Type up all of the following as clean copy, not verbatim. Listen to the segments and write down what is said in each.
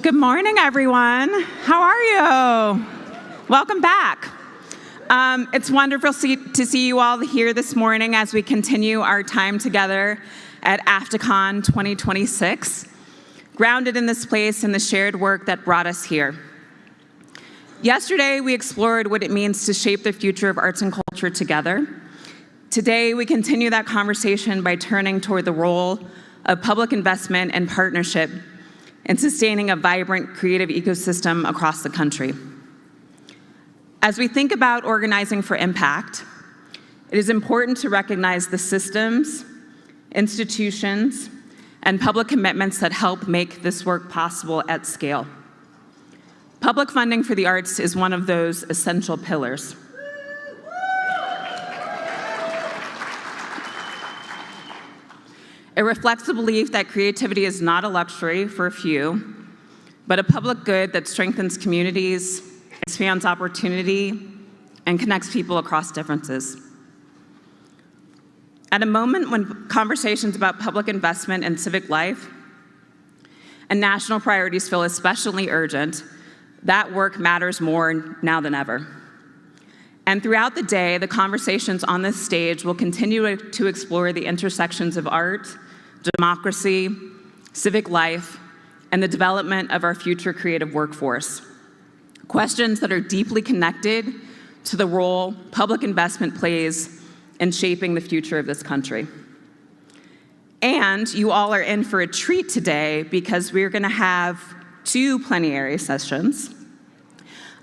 Good morning, everyone. How are you? Welcome back. It's wonderful to see you all here this morning as we continue our time together at AFTACON 2026, grounded in this place and the shared work that brought us here. Yesterday, we explored what it means to shape the future of arts and culture together. Today, we continue that conversation by turning toward the role of public investment and partnership in sustaining a vibrant creative ecosystem across the country. As we think about organizing for impact, it is important to recognize the systems, institutions, and public commitments that help make this work possible at scale. Public funding for the arts is one of those essential pillars. It reflects the belief that creativity is not a luxury for a few, but a public good that strengthens communities, expands opportunity, and connects people across differences. At a moment when conversations about public investment and civic life and national priorities feel especially urgent, that work matters more now than ever. And throughout the day, the conversations on this stage will continue to explore the intersections of art, democracy, civic life, and the development of our future creative workforce. Questions that are deeply connected to the role public investment plays in shaping the future of this country. And you all are in for a treat today because we're going to have two plenary sessions.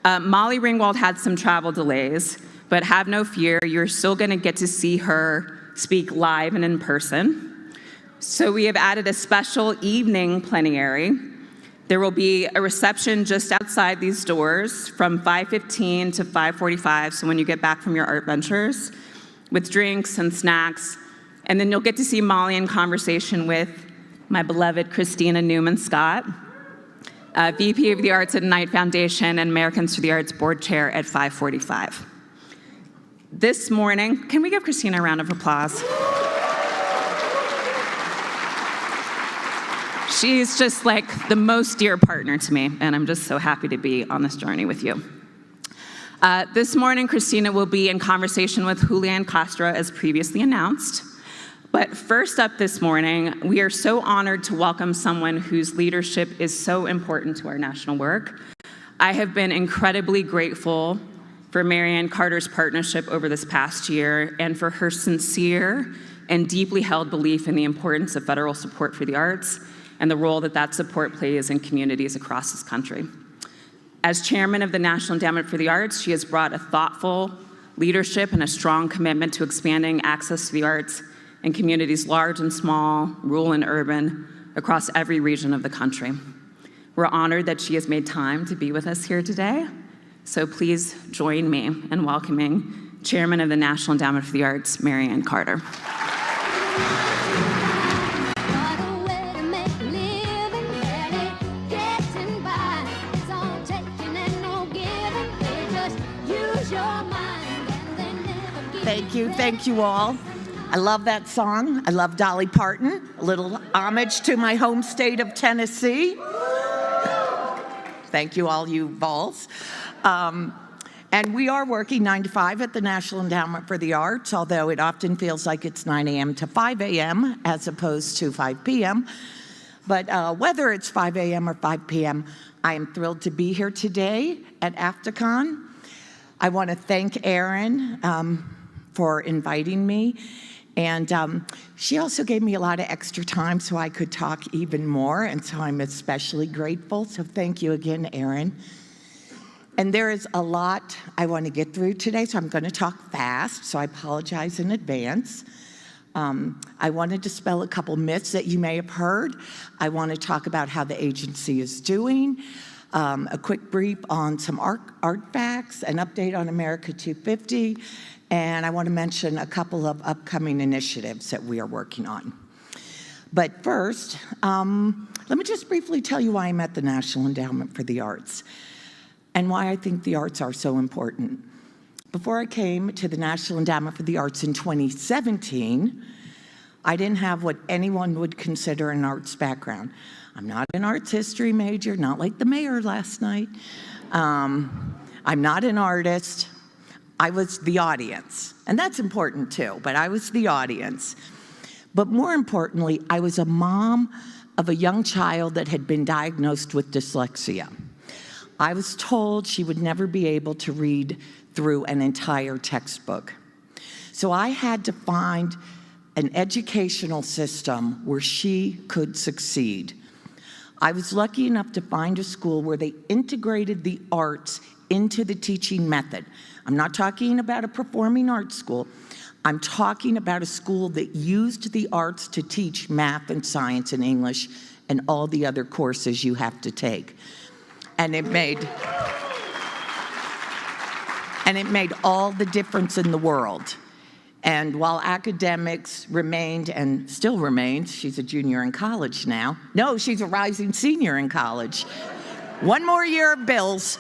Molly Ringwald had some travel delays, but have no fear, you're still going to get to see her speak live and in person. So we have added a special evening plenary. There will be a reception just outside these doors from 5:15 to 5:45, so when you get back from your art ventures, with drinks and snacks. And then you'll get to see Molly in conversation with my beloved Christina Newman-Scott, VP of the Arts at Knight Foundation and Americans for the Arts Board Chair at 5:45. This morning, can we give Christina a round of applause? She's just like the most dear partner to me, and I'm just so happy to be on this journey with you. This morning, Christina will be in conversation with Julian Castro, as previously announced. But first up this morning, we are so honored to welcome someone whose leadership is so important to our national work. I have been incredibly grateful for Marianne Carter's partnership over this past year and for her sincere and deeply held belief in the importance of federal support for the arts and the role that that support plays in communities across this country. As chairman of the National Endowment for the Arts, she has brought a thoughtful leadership and a strong commitment to expanding access to the arts in communities large and small, rural and urban, across every region of the country. We're honored that she has made time to be with us here today, so please join me in welcoming Chairman of the National Endowment for the Arts, Marianne Carter. Thank you all. I love that song. I love Dolly Parton. A little homage to my home state of Tennessee. Thank you all, you Vols. And we are working 9 to 5 at the National Endowment for the Arts, although it often feels like it's 9 a.m. to 5 a.m. as opposed to 5 p.m. But whether it's 5 a.m. or 5 p.m., I am thrilled to be here today at AFTACON. I want to thank Erin for inviting me. And she also gave me a lot of extra time so I could talk even more, and so I'm especially grateful. So thank you again, Erin. And there is a lot I want to get through today, so I'm going to talk fast, so I apologize in advance. I want to dispel a couple myths that you may have heard. I want to talk about how the agency is doing, a quick brief on some art facts, an update on America 250, and I want to mention a couple of upcoming initiatives that we are working on. But first, let me just briefly tell you why I'm at the National Endowment for the Arts and why I think the arts are so important. Before I came to the National Endowment for the Arts in 2017, I didn't have what anyone would consider an arts background. I'm not an arts history major, not like the mayor last night. I'm not an artist. I was the audience, and that's important too, but I was the audience. But more importantly, I was a mom of a young child that had been diagnosed with dyslexia. I was told she would never be able to read through an entire textbook. So I had to find an educational system where she could succeed. I was lucky enough to find a school where they integrated the arts into the teaching method. I'm not talking about a performing arts school. I'm talking about a school that used the arts to teach math and science and English and all the other courses you have to take. And it made all the difference in the world. And while academics remained and still remains, she's a junior in college now. No, she's a rising senior in college. One more year of bills.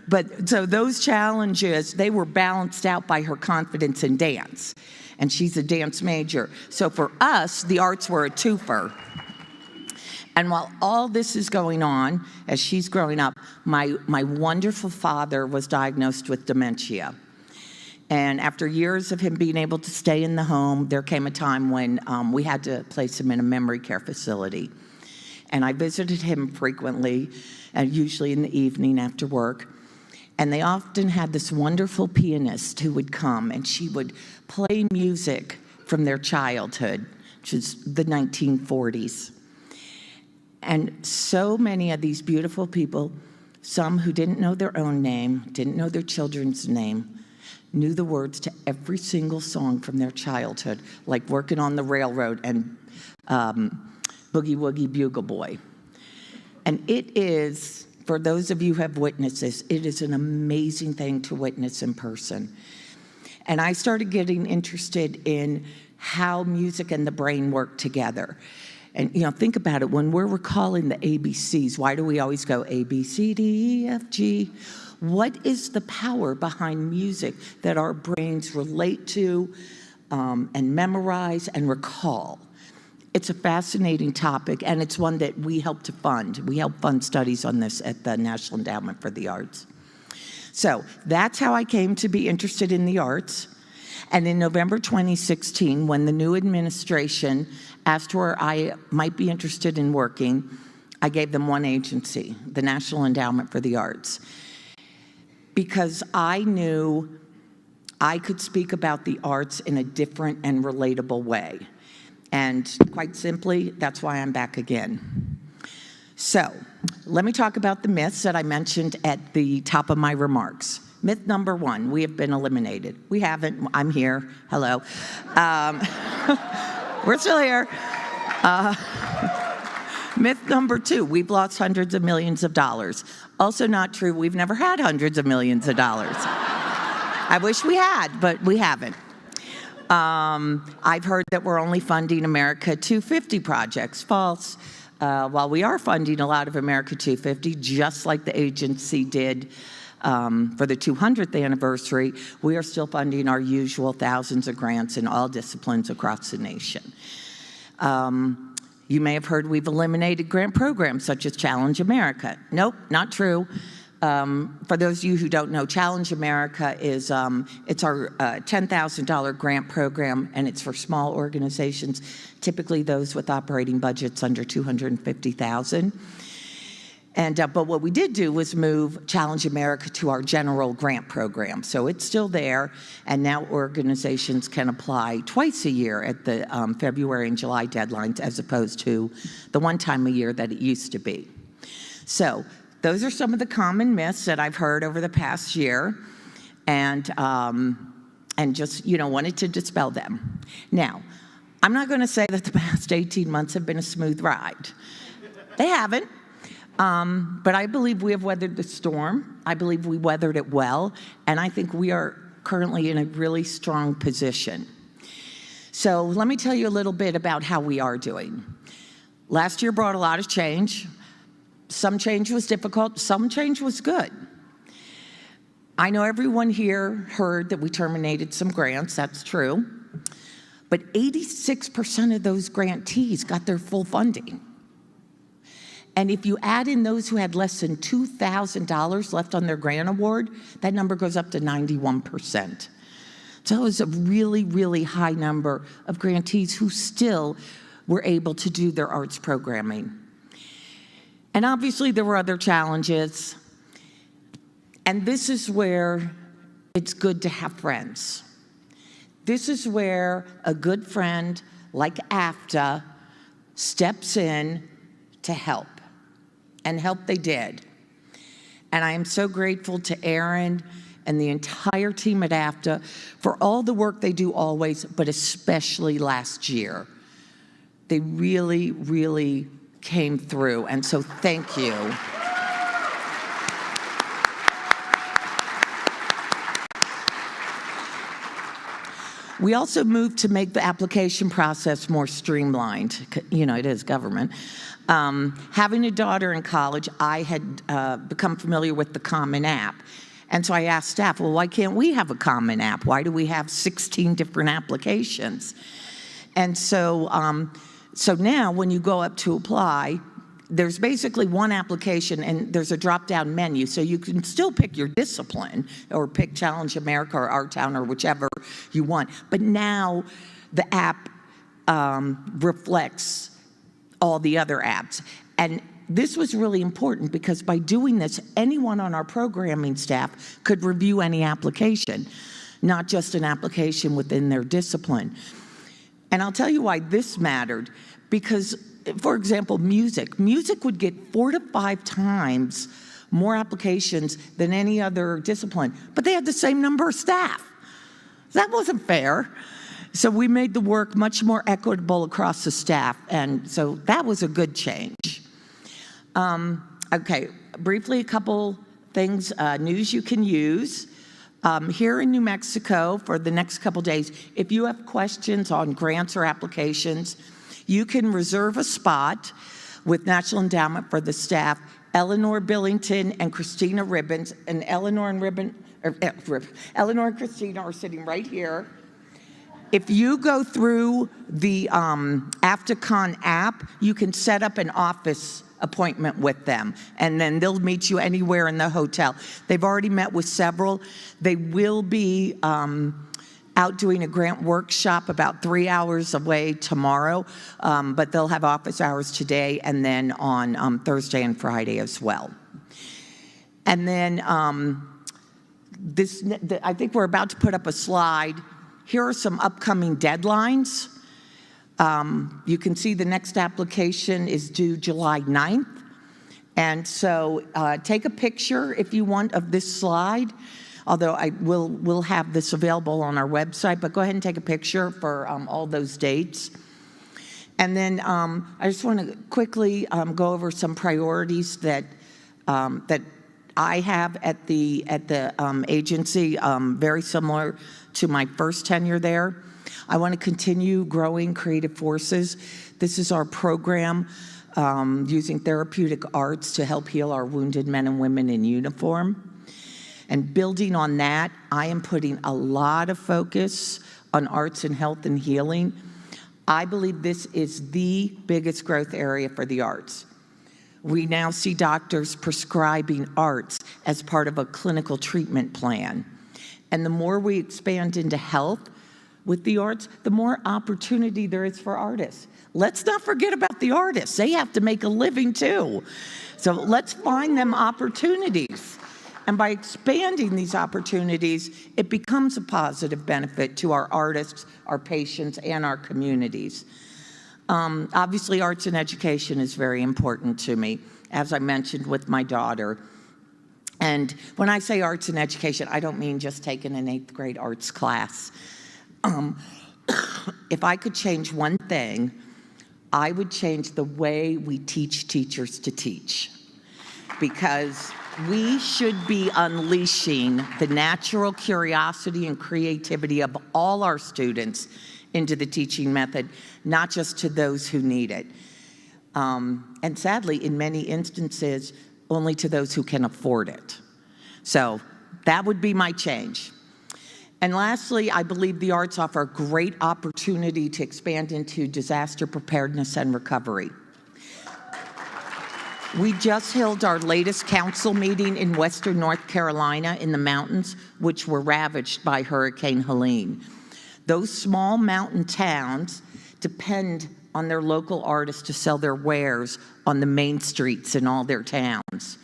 But so those challenges, they were balanced out by her confidence in dance. And she's a dance major. So for us, the arts were a twofer. And while all this is going on, as she's growing up, my wonderful father was diagnosed with dementia. And after years of him being able to stay in the home, there came a time when we had to place him in a memory care facility. And I visited him frequently, usually in the evening after work. And they often had this wonderful pianist who would come, and she would play music from their childhood, which is the 1940s. And so many of these beautiful people, some who didn't know their own name, didn't know their children's name, knew the words to every single song from their childhood, like Working on the Railroad and Boogie Woogie Bugle Boy. And it is, for those of you who have witnessed this, it is an amazing thing to witness in person. And I started getting interested in how music and the brain work together. And, think about it. When we're recalling the ABCs, why do we always go A, B, C, D, E, F, G? What is the power behind music that our brains relate to and memorize and recall? It's a fascinating topic, and it's one that we help to fund. We help fund studies on this at the National Endowment for the Arts. So that's how I came to be interested in the arts. And in November 2016, when the new administration asked where I might be interested in working, I gave them one agency, the National Endowment for the Arts, because I knew I could speak about the arts in a different and relatable way. And quite simply, that's why I'm back again. So let me talk about the myths that I mentioned at the top of my remarks. Myth number one, we have been eliminated. We haven't. I'm here. Hello. We're still here. Myth number two, we've lost hundreds of millions of dollars. Also not true. We've never had hundreds of millions of dollars. I wish we had, but we haven't. I've heard that we're only funding America 250 projects. False. While we are funding a lot of America 250, just like the agency did for the 200th anniversary, we are still funding our usual thousands of grants in all disciplines across the nation. You may have heard we've eliminated grant programs such as Challenge America. Nope, not true. For those of you who don't know, Challenge America is it's our $10,000 grant program, and it's for small organizations, typically those with operating budgets under $250,000. And but what we did do was move Challenge America to our general grant program. So it's still there, and now organizations can apply twice a year at the February and July deadlines, as opposed to the one time a year that it used to be. So those are some of the common myths that I've heard over the past year. And and just, wanted to dispel them. Now, I'm not going to say that the past 18 months have been a smooth ride. They haven't. But I believe we have weathered the storm. I believe we weathered it well, and I think we are currently in a really strong position. So let me tell you a little bit about how we are doing. Last year brought a lot of change. Some change was difficult, some change was good. I know everyone here heard that we terminated some grants, that's true. But 86% of those grantees got their full funding. And if you add in those who had less than $2,000 left on their grant award, that number goes up to 91%. So it was a really, really high number of grantees who still were able to do their arts programming. And obviously there were other challenges. And this is where it's good to have friends. This is where a good friend like AFTA steps in to help. And help they did. And I am so grateful to Aaron and the entire team at AFTA for all the work they do always, but especially last year. They really, really came through, and so thank you. We also moved to make the application process more streamlined. It is government. Having a daughter in college, I had become familiar with the Common App. And so I asked staff, well, why can't we have a Common App? Why do we have 16 different applications? And so now when you go up to apply, there's basically one application and there's a drop-down menu, so you can still pick your discipline or pick Challenge America or Our Town or whichever you want. But now the app reflects all the other apps. And this was really important because by doing this, anyone on our programming staff could review any application, not just an application within their discipline. And I'll tell you why this mattered, because, for example, music would get 4 to 5 times more applications than any other discipline, but they had the same number of staff. That wasn't fair. So we made the work much more equitable across the staff, and so that was a good change. Okay, briefly, a couple things, news you can use. Here in New Mexico, for the next couple days, if you have questions on grants or applications, you can reserve a spot with National Endowment for the staff. Eleanor Billington and Christina Ribbons, and Eleanor and Christina are sitting right here. If you go through the AFTACON app, you can set up an office appointment with them, and then they'll meet you anywhere in the hotel. They've already met with several. They will be out doing a grant workshop about 3 hours away tomorrow, but they'll have office hours today and then on Thursday and Friday as well. And then I think we're about to put up a slide. Here are some upcoming deadlines. You can see the next application is due July 9th. And so take a picture if you want of this slide, although we'll have this available on our website, but go ahead and take a picture for all those dates. And then I just want to quickly go over some priorities that I have at the agency, very similar to my first tenure there. I want to continue growing Creative Forces. This is our program using therapeutic arts to help heal our wounded men and women in uniform. And building on that, I am putting a lot of focus on arts and health and healing. I believe this is the biggest growth area for the arts. We now see doctors prescribing arts as part of a clinical treatment plan. And the more we expand into health with the arts, the more opportunity there is for artists. Let's not forget about the artists. They have to make a living too. So let's find them opportunities. And by expanding these opportunities, it becomes a positive benefit to our artists, our patients, and our communities. Obviously, arts and education is very important to me, as I mentioned with my daughter. And when I say arts and education, I don't mean just taking an 8th grade arts class. If I could change one thing, I would change the way we teach teachers to teach. Because we should be unleashing the natural curiosity and creativity of all our students into the teaching method, not just to those who need it. And sadly, in many instances, only to those who can afford it. So that would be my change. And lastly, I believe the arts offer a great opportunity to expand into disaster preparedness and recovery. We just held our latest council meeting in Western North Carolina in the mountains, which were ravaged by Hurricane Helene. Those small mountain towns depend on their local artists to sell their wares on the main streets in all their towns.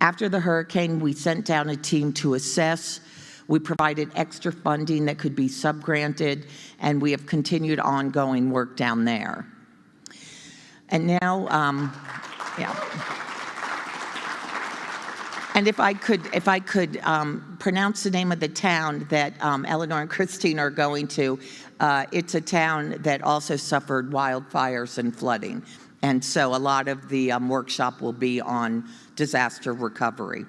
After the hurricane, we sent down a team to assess. We provided extra funding that could be subgranted, and we have continued ongoing work down there. And now, And if I could pronounce the name of the town that Eleanor and Christine are going to, it's a town that also suffered wildfires and flooding. And so a lot of the workshop will be on disaster recovery.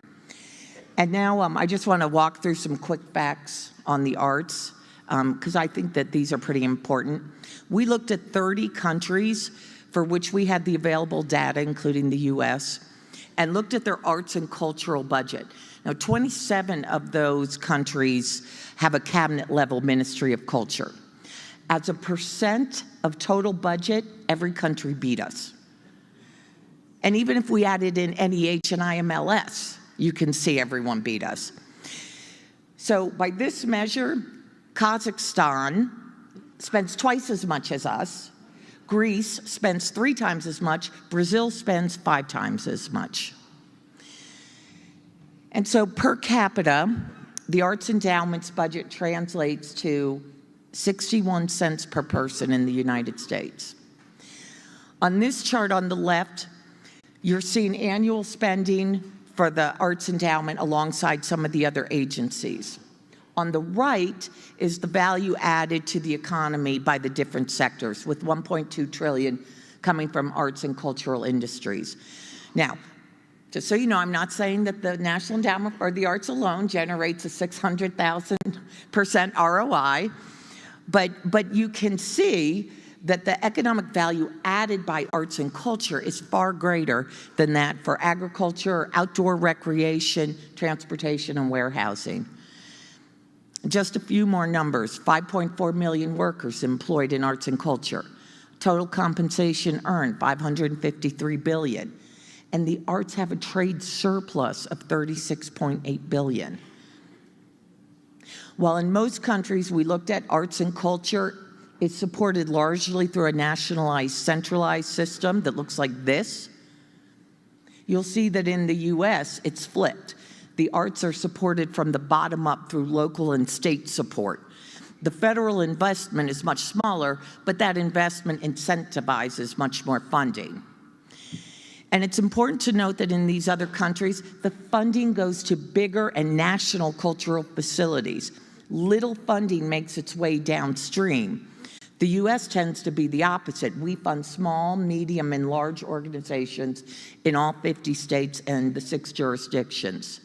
And now I just want to walk through some quick facts on the arts, because I think that these are pretty important. We looked at 30 countries for which we had the available data, including the US, and looked at their arts and cultural budget. Now, 27 of those countries have a cabinet-level Ministry of Culture. As a percent of total budget, every country beat us. And even if we added in NEH and IMLS, you can see everyone beat us. So by this measure, Kazakhstan spends twice as much as us. Greece spends 3 times as much. Brazil spends 5 times as much. And so per capita, the Arts Endowment's budget translates to 61 cents per person in the United States. On this chart on the left, you're seeing annual spending for the Arts Endowment alongside some of the other agencies. On the right is the value added to the economy by the different sectors, with $1.2 trillion coming from arts and cultural industries. Now, just so you know, I'm not saying that the National Endowment for the Arts alone generates a 600,000% ROI, but you can see that the economic value added by arts and culture is far greater than that for agriculture, outdoor recreation, transportation, and warehousing. Just a few more numbers: 5.4 million workers employed in arts and culture. Total compensation earned, $553 billion. And the arts have a trade surplus of $36.8 billion. While in most countries we looked at arts and culture, it's supported largely through a nationalized, centralized system that looks like this. You'll see that in the US, it's flipped. The arts are supported from the bottom up through local and state support. The federal investment is much smaller, but that investment incentivizes much more funding. And it's important to note that in these other countries, the funding goes to bigger and national cultural facilities. Little funding makes its way downstream. The US tends to be the opposite. We fund small, medium, and large organizations in all 50 states and the 6 jurisdictions.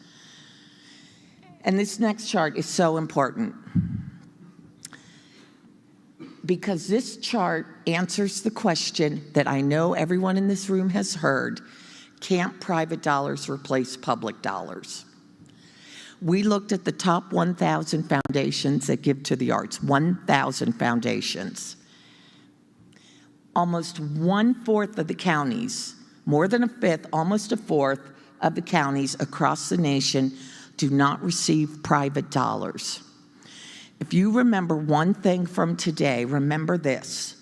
And this next chart is so important because this chart answers the question that I know everyone in this room has heard: can't private dollars replace public dollars? We looked at the top 1,000 foundations that give to the arts, 1,000 foundations. Almost 1/4 of the counties, more than a fifth, almost a fourth of the counties across the nation do not receive private dollars. If you remember one thing from today, remember this: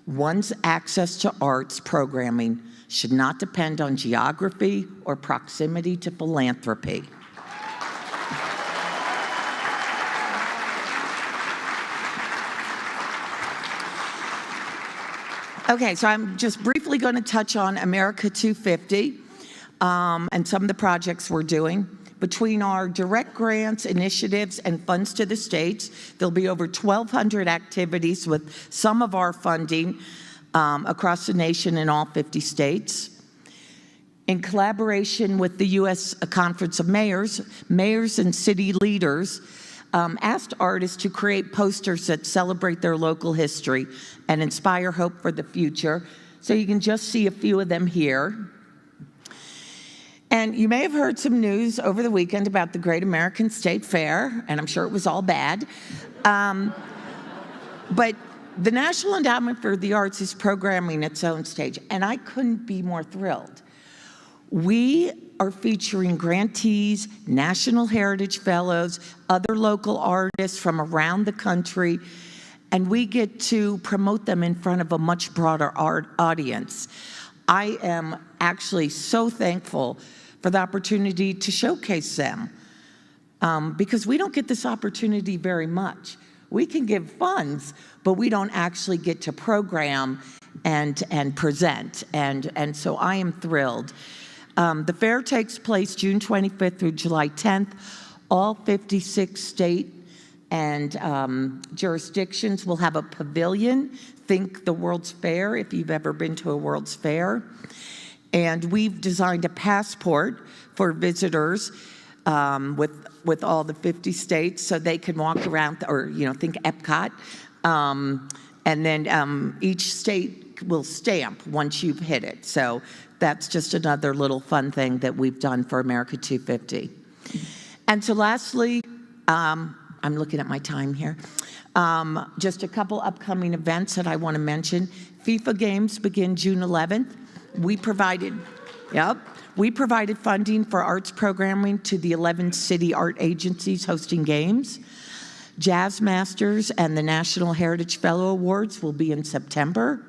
one's access to arts programming should not depend on geography or proximity to philanthropy. Okay, so I'm just briefly going to touch on America 250. and some of the projects we're doing. Between our direct grants, initiatives, and funds to the states, there'll be over 1,200 activities with some of our funding across the nation in all 50 states. In collaboration with the U.S. Conference of Mayors, mayors and city leaders asked artists to create posters that celebrate their local history and inspire hope for the future. So you can just see a few of them here. And you may have heard some news over the weekend about the Great American State Fair, and I'm sure it was all bad. But the National Endowment for the Arts is programming its own stage, and I couldn't be more thrilled. We are featuring grantees, National Heritage Fellows, other local artists from around the country, and we get to promote them in front of a much broader audience. I am actually so thankful for the opportunity to showcase them because we don't get this opportunity very much. We can give funds, but we don't actually get to program and present, and so I am thrilled. The fair takes place June 25th through July 10th. All 56 state and jurisdictions will have a pavilion. Think the World's Fair, if you've ever been to a World's Fair. And we've designed a passport for visitors with all the 50 states so they can walk around, or think Epcot. And then each state will stamp once you've hit it. So that's just another little fun thing that we've done for America 250. And so lastly, I'm looking at my time here. Just a couple upcoming events that I want to mention. FIFA games begin June 11th. We provided funding for arts programming to the 11 city art agencies hosting games. Jazz Masters and the National Heritage Fellow Awards will be in September.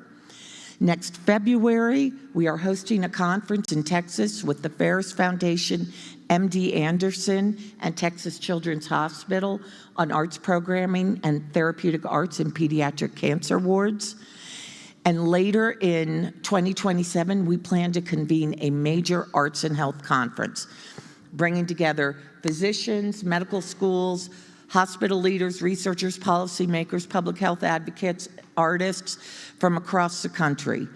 Next February, we are hosting a conference in Texas with the Ferris Foundation, MD Anderson, and Texas Children's Hospital on arts programming and therapeutic arts in pediatric cancer wards. And later in 2027, we plan to convene a major arts and health conference, bringing together physicians, medical schools, hospital leaders, researchers, policymakers, public health advocates, artists from across the country.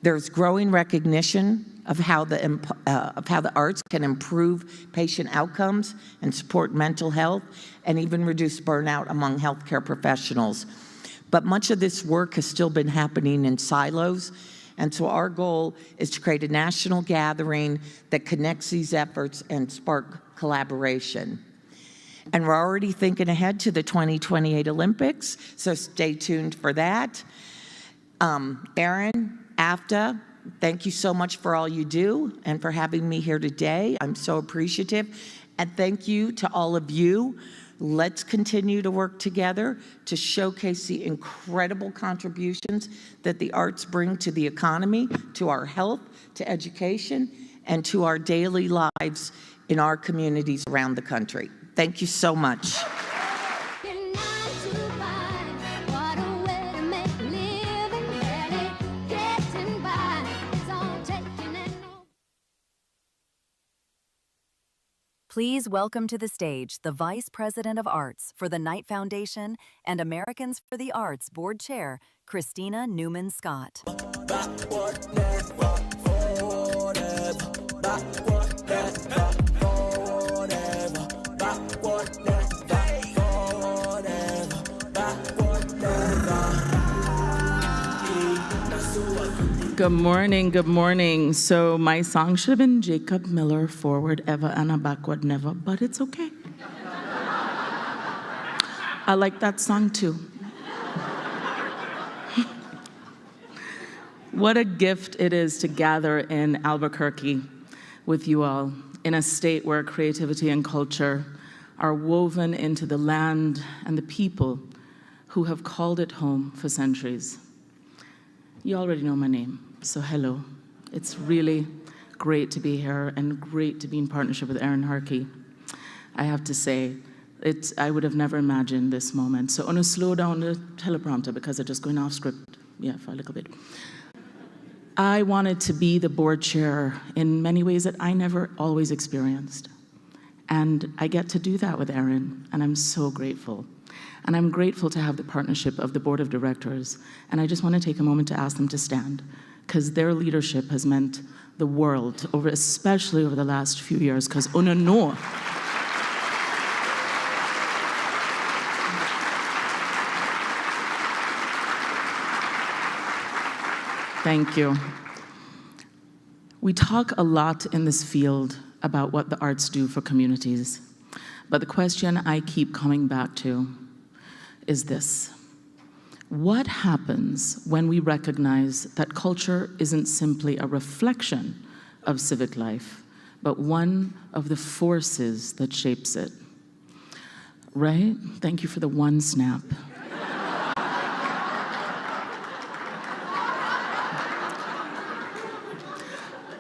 There's growing recognition of how the arts can improve patient outcomes and support mental health and even reduce burnout among healthcare professionals. But much of this work has still been happening in silos, and so our goal is to create a national gathering that connects these efforts and spark collaboration. And we're already thinking ahead to the 2028 Olympics, so stay tuned for that. Erin, AFTA, thank you so much for all you do and for having me here today. I'm so appreciative. And thank you to all of you. Let's continue to work together to showcase the incredible contributions that the arts bring to the economy, to our health, to education, and to our daily lives in our communities around the country. Thank you so much. Please welcome to the stage the Vice President of Arts for the Knight Foundation and Americans for the Arts Board Chair, Christina Newman-Scott. Good morning, good morning. So my song should have been Jacob Miller, Forward Ever and a Backward Never, but it's okay. I like that song too. What a gift it is to gather in Albuquerque with you all, in a state where creativity and culture are woven into the land and the people who have called it home for centuries. You already know my name. So hello, it's really great to be here and great to be in partnership with Erin Harkey. I have to say, I would have never imagined this moment. So I'm gonna slow down the teleprompter because I'm just going off script, for a little bit. I wanted to be the board chair in many ways that I never always experienced. And I get to do that with Erin, and I'm so grateful. And I'm grateful to have the partnership of the board of directors. And I just want to take a moment to ask them to stand, because their leadership has meant the world, especially over the last few years, because on no. Thank you. We talk a lot in this field about what the arts do for communities, but the question I keep coming back to is this: what happens when we recognize that culture isn't simply a reflection of civic life, but one of the forces that shapes it? Right? Thank you for the one snap.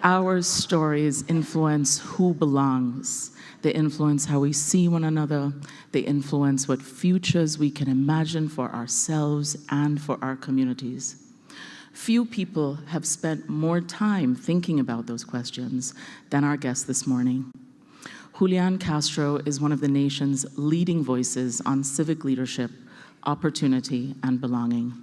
Our stories influence who belongs. They influence how we see one another. They influence what futures we can imagine for ourselves and for our communities. Few people have spent more time thinking about those questions than our guest this morning. Julian Castro is one of the nation's leading voices on civic leadership, opportunity, and belonging.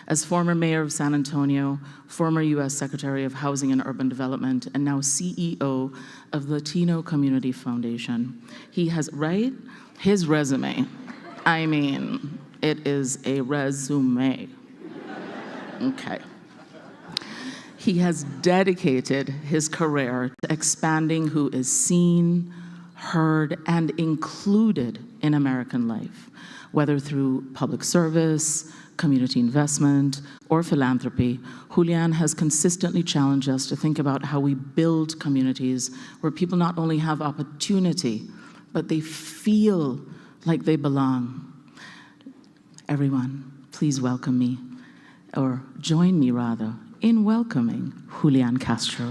As former mayor of San Antonio, former U.S. Secretary of Housing and Urban Development, and now CEO of Latino Community Foundation, he has, right? His resume. I mean, it is a resume. Okay. He has dedicated his career to expanding who is seen, heard, and included in American life, whether through public service, community investment, or philanthropy. Julian has consistently challenged us to think about how we build communities where people not only have opportunity, but they feel like they belong. Everyone, please welcome me, or join me rather, in welcoming Julian Castro.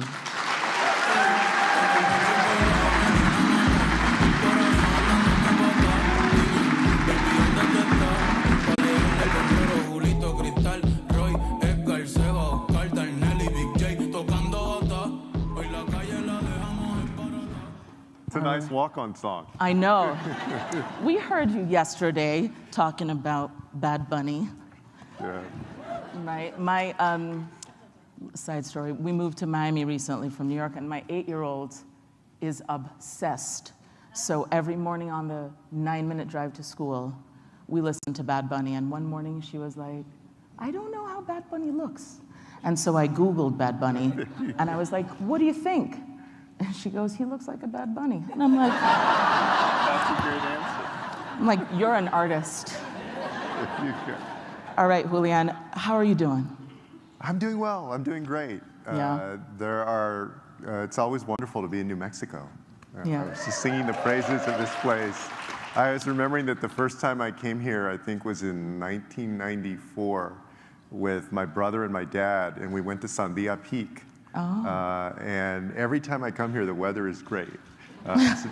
It's a nice walk-on song. I know. We heard you yesterday talking about Bad Bunny. Yeah. Right. My side story, we moved to Miami recently from New York, and my 8-year-old is obsessed. So every morning on the 9-minute drive to school, we listen to Bad Bunny. And one morning she was like, I don't know how Bad Bunny looks. And so I Googled Bad Bunny, and I was like, what do you think? And she goes, he looks like a Bad Bunny. And I'm like, That's a great answer. I'm like, you're an artist. You can. All right, Julian, how are you doing? I'm doing well. I'm doing great. Yeah. It's always wonderful to be in New Mexico. Yeah. I was just singing the praises of this place. I was remembering that the first time I came here, I think was in 1994 with my brother and my dad, and we went to Sandia Peak. Oh. And every time I come here, the weather is great. This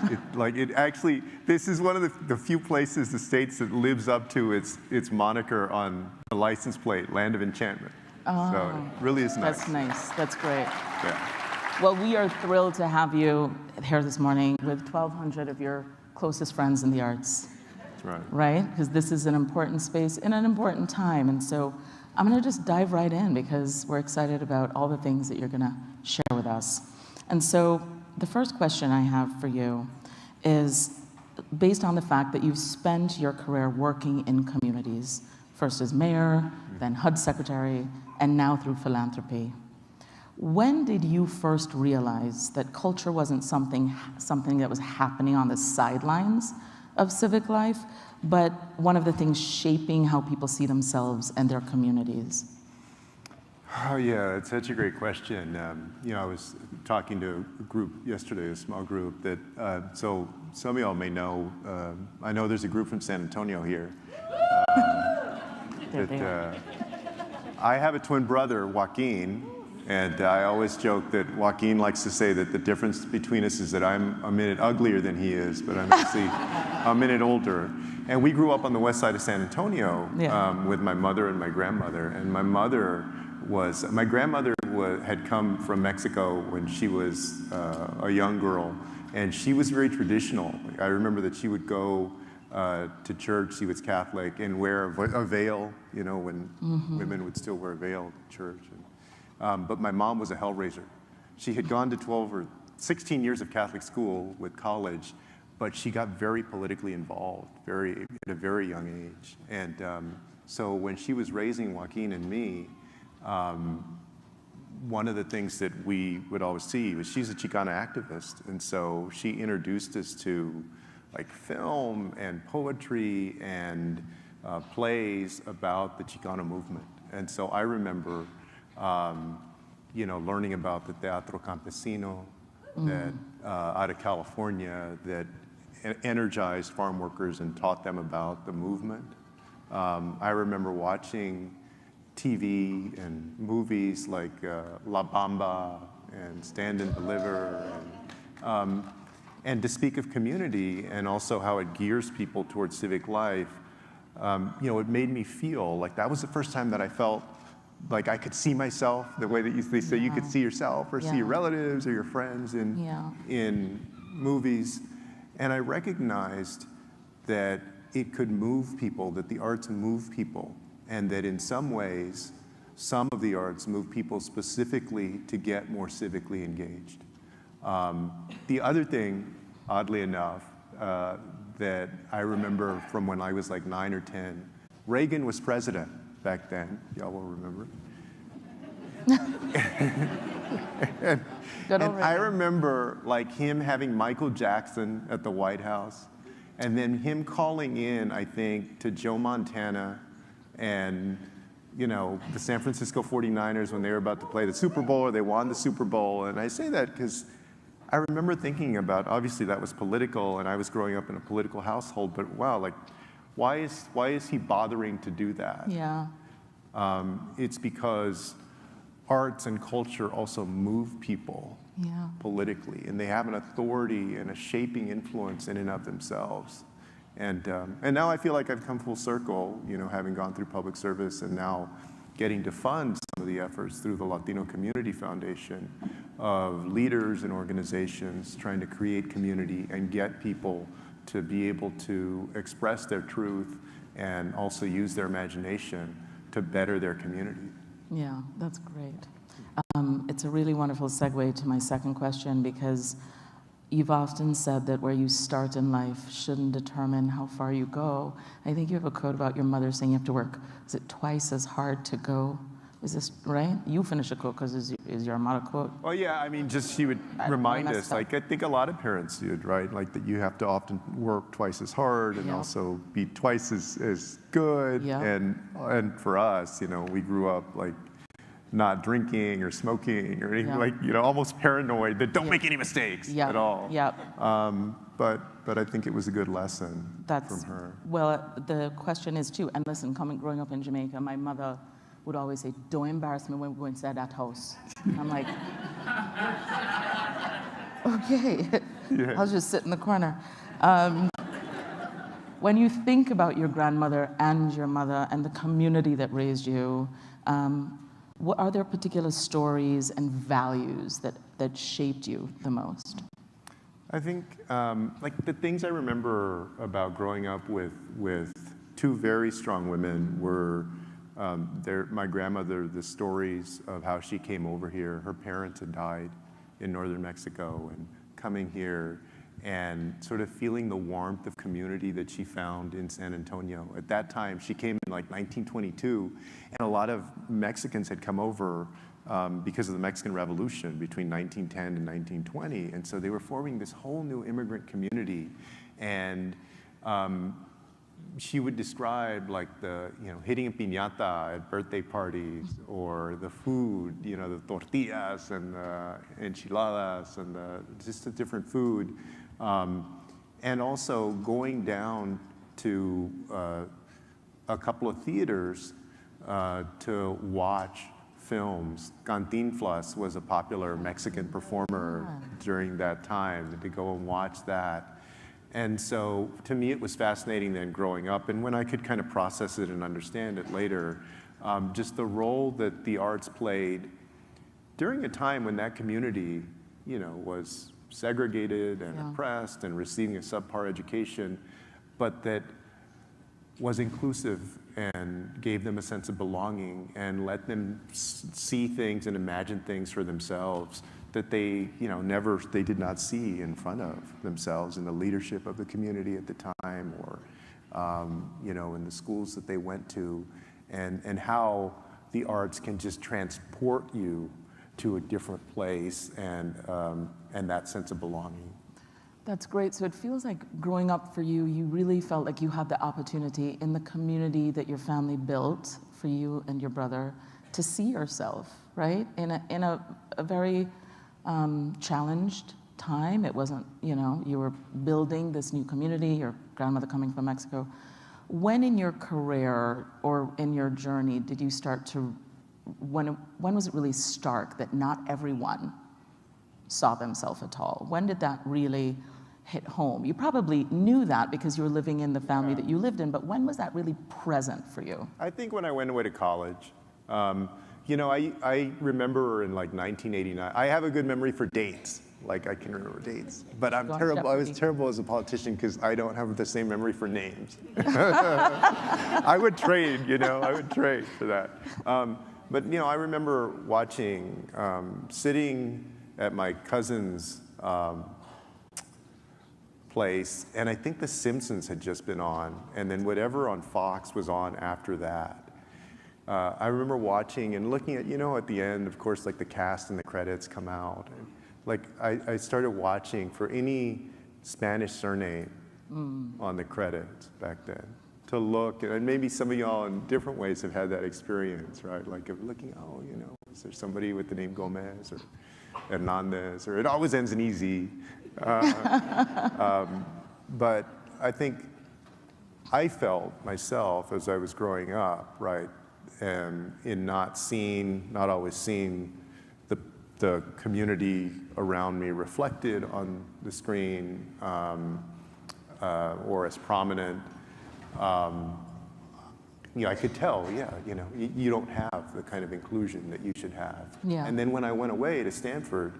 is one of the few places, the states, that lives up to its moniker on the license plate, Land of Enchantment. Oh. So it really is nice. That's nice. That's great. Yeah. Well, we are thrilled to have you here this morning with 1,200 of your closest friends in the arts. That's right. Right? Because this is an important space in an important time. And so I'm going to just dive right in because we're excited about all the things that you're going to share with us. And so the first question I have for you is based on the fact that you've spent your career working in communities, first as mayor, then HUD secretary, and now through philanthropy. When did you first realize that culture wasn't something that was happening on the sidelines of civic life, but one of the things shaping how people see themselves and their communities? Oh yeah, it's such a great question. I was talking to a group yesterday, a small group that, so some of y'all may know, I know there's a group from San Antonio here. I have a twin brother, Joaquin, and I always joke that Joaquin likes to say that the difference between us is that I'm a minute uglier than he is, but I'm actually a minute older. And we grew up on the west side of San Antonio with my mother and my grandmother. And my grandmother had come from Mexico when she was a young girl, and she was very traditional. I remember that she would go to church, she was Catholic, and wear a veil, you know, when women would still wear a veil to church. But my mom was a hellraiser. She had gone to 12 or 16 years of Catholic school with college, but she got very politically involved at a very young age. And so when she was raising Joaquin and me, one of the things that we would always see was she's a Chicana activist. And so she introduced us to like film and poetry and plays about the Chicano movement. And so I remember, you know, learning about the Teatro Campesino that out of California that energized farm workers and taught them about the movement. I remember watching TV and movies like La Bamba and Stand and Deliver, and to speak of community and also how it gears people towards civic life. You know, it made me feel like that was the first time that I felt like I could see myself the way that they say you could see yourself or see your relatives or your friends in movies. And I recognized that it could move people, that the arts move people, and that in some ways, some of the arts move people specifically to get more civically engaged. The other thing, oddly enough, that I remember from when I was like 9 or 10, Reagan was president back then, y'all will remember. and I remember like him having Michael Jackson at the White House, and then him calling in, I think, to Joe Montana and, you know, the San Francisco 49ers when they were about to play the Super Bowl, or they won the Super Bowl. And I say that because I remember thinking about, obviously that was political, and I was growing up in a political household, but wow, like, why is he bothering to do that? Yeah. It's because arts and culture also move people politically, and they have an authority and a shaping influence in and of themselves. And now I feel like I've come full circle, you know, having gone through public service and now getting to fund some of the efforts through the Latino Community Foundation of leaders and organizations trying to create community and get people to be able to express their truth and also use their imagination to better their community. Yeah, that's great. It's a really wonderful segue to my second question, because you've often said that where you start in life shouldn't determine how far you go. I think you have a quote about your mother saying you have to work, is it twice as hard to go? Is this right? You finish a quote because is your mother quote? Oh yeah, I mean, just she would remind us, like I think a lot of parents did, right? Like that you have to often work twice as hard and also be twice as good. And for us, you know, we grew up like not drinking or smoking or anything, like, you know, almost paranoid that don't make any mistakes at all. But I think it was a good lesson from her. Well, the question is too, and listen, growing up in Jamaica, my mother would always say, don't embarrass me when we go inside that house. And I'm like, okay, I'll just sit in the corner. When you think about your grandmother and your mother and the community that raised you, what are there particular stories and values that shaped you the most? I think like the things I remember about growing up with two very strong women were my grandmother, the stories of how she came over here. Her parents had died in northern Mexico, and coming here and sort of feeling the warmth of community that she found in San Antonio. At that time, she came in like 1922, and a lot of Mexicans had come over because of the Mexican Revolution between 1910 and 1920, and so they were forming this whole new immigrant community. And she would describe like the, you know, hitting a piñata at birthday parties, or the food, you know, the tortillas and the enchiladas and just the different food. And also going down to a couple of theaters to watch films. Cantinflas was a popular Mexican performer during that time, to go and watch that. And so to me, it was fascinating then growing up, and when I could kind of process it and understand it later, just the role that the arts played during a time when that community, was segregated and oppressed and receiving a subpar education, but that was inclusive and gave them a sense of belonging and let them see things and imagine things for themselves that they, they did not see in front of themselves in the leadership of the community at the time, or, in the schools that they went to, and how the arts can just transport you to a different place and that sense of belonging. That's great. So it feels like growing up for you, you really felt like you had the opportunity in the community that your family built for you and your brother to see yourself, right? In a very challenged time. It wasn't, you were building this new community, your grandmother coming from Mexico. When in your career or in your journey did you start to, when was it really stark that not everyone saw themselves at all? When did that really hit home? You probably knew that because you were living in the family that you lived in, but when was that really present for you? I think when I went away to college. I remember in like 1989, I have a good memory for dates. Like I can remember dates, but I'm terrible. I was terrible as a politician because I don't have the same memory for names. I would trade, for that. But I remember watching, sitting at my cousin's place, and I think The Simpsons had just been on, and then whatever on Fox was on after that. I remember watching and looking at, at the end, of course, like the cast and the credits come out. And, I started watching for any Spanish surname on the credits back then to look, and maybe some of y'all in different ways have had that experience, right? Like of looking, is there somebody with the name Gomez or Hernandez, or it always ends in easy. But I think I felt myself as I was growing up, right, in not always seeing the community around me reflected on the screen or as prominent. I could tell, you don't have the kind of inclusion that you should have. Yeah. And then when I went away to Stanford,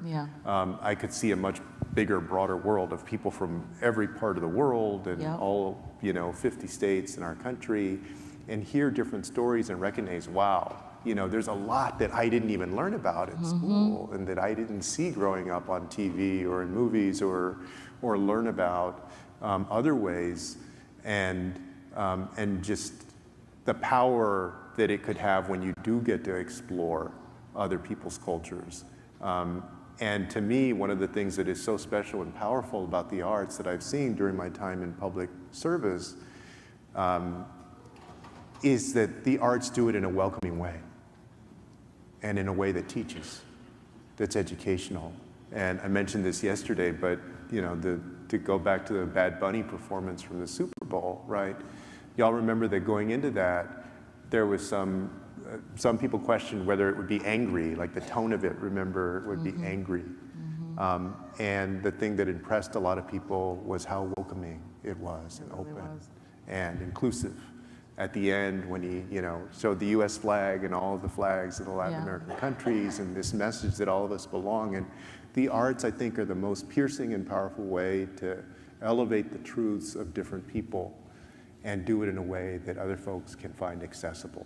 I could see a much bigger, broader world of people from every part of the world and all, 50 states in our country, and hear different stories and recognize, wow, there's a lot that I didn't even learn about in school and that I didn't see growing up on TV or in movies or learn about other ways, and just the power that it could have when you do get to explore other people's cultures. And to me, one of the things that is so special and powerful about the arts that I've seen during my time in public service is that the arts do it in a welcoming way and in a way that teaches, that's educational. And I mentioned this yesterday, but to go back to the Bad Bunny performance from the Super Bowl, right? Y'all remember that going into that, there was some people questioned whether it would be angry, like the tone of it, remember, would be angry. And the thing that impressed a lot of people was how welcoming it was and open and inclusive. At the end, when he, showed the U.S. flag and all of the flags of the Latin American countries and this message that all of us belong. And the arts, I think, are the most piercing and powerful way to elevate the truths of different people and do it in a way that other folks can find accessible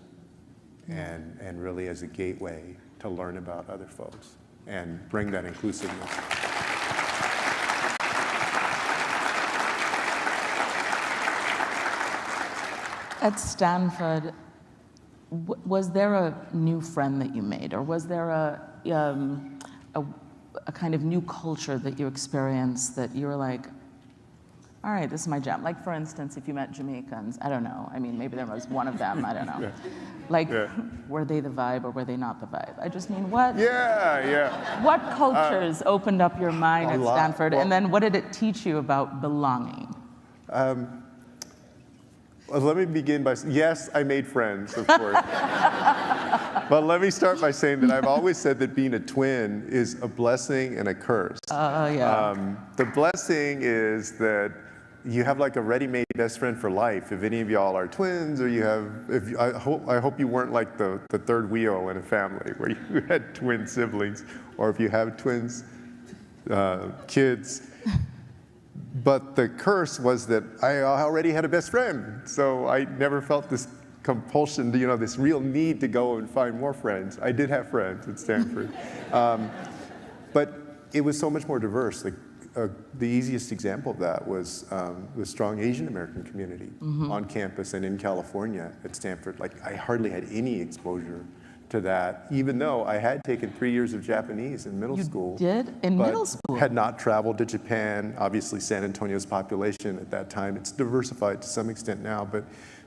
and really as a gateway to learn about other folks and bring that inclusiveness. At Stanford, was there a new friend that you made, or was there a kind of new culture that you experienced that you were like, all right, this is my jam? Like, for instance, if you met Jamaicans, I don't know. I mean, maybe there was one of them, I don't know. Were they the vibe or were they not the vibe? I just mean, what? What cultures opened up your mind at Stanford, and then what did it teach you about belonging? Well, let me begin by, yes, I made friends, of course. But let me start by saying that I've always said that being a twin is a blessing and a curse. The blessing is that you have like a ready-made best friend for life. If any of y'all are twins, or you have, I hope you weren't like the third wheel in a family where you had twin siblings, or if you have twins, kids. But the curse was that I already had a best friend, so I never felt this compulsion, this real need to go and find more friends. I did have friends at Stanford, but it was so much more diverse. Like, the easiest example of that was the strong Asian American community on campus and in California at Stanford. Like, I hardly had any exposure to that, even though I had taken 3 years of Japanese in middle school. You did? In middle school? Had not traveled to Japan. Obviously, San Antonio's population at that time, it's diversified to some extent now, but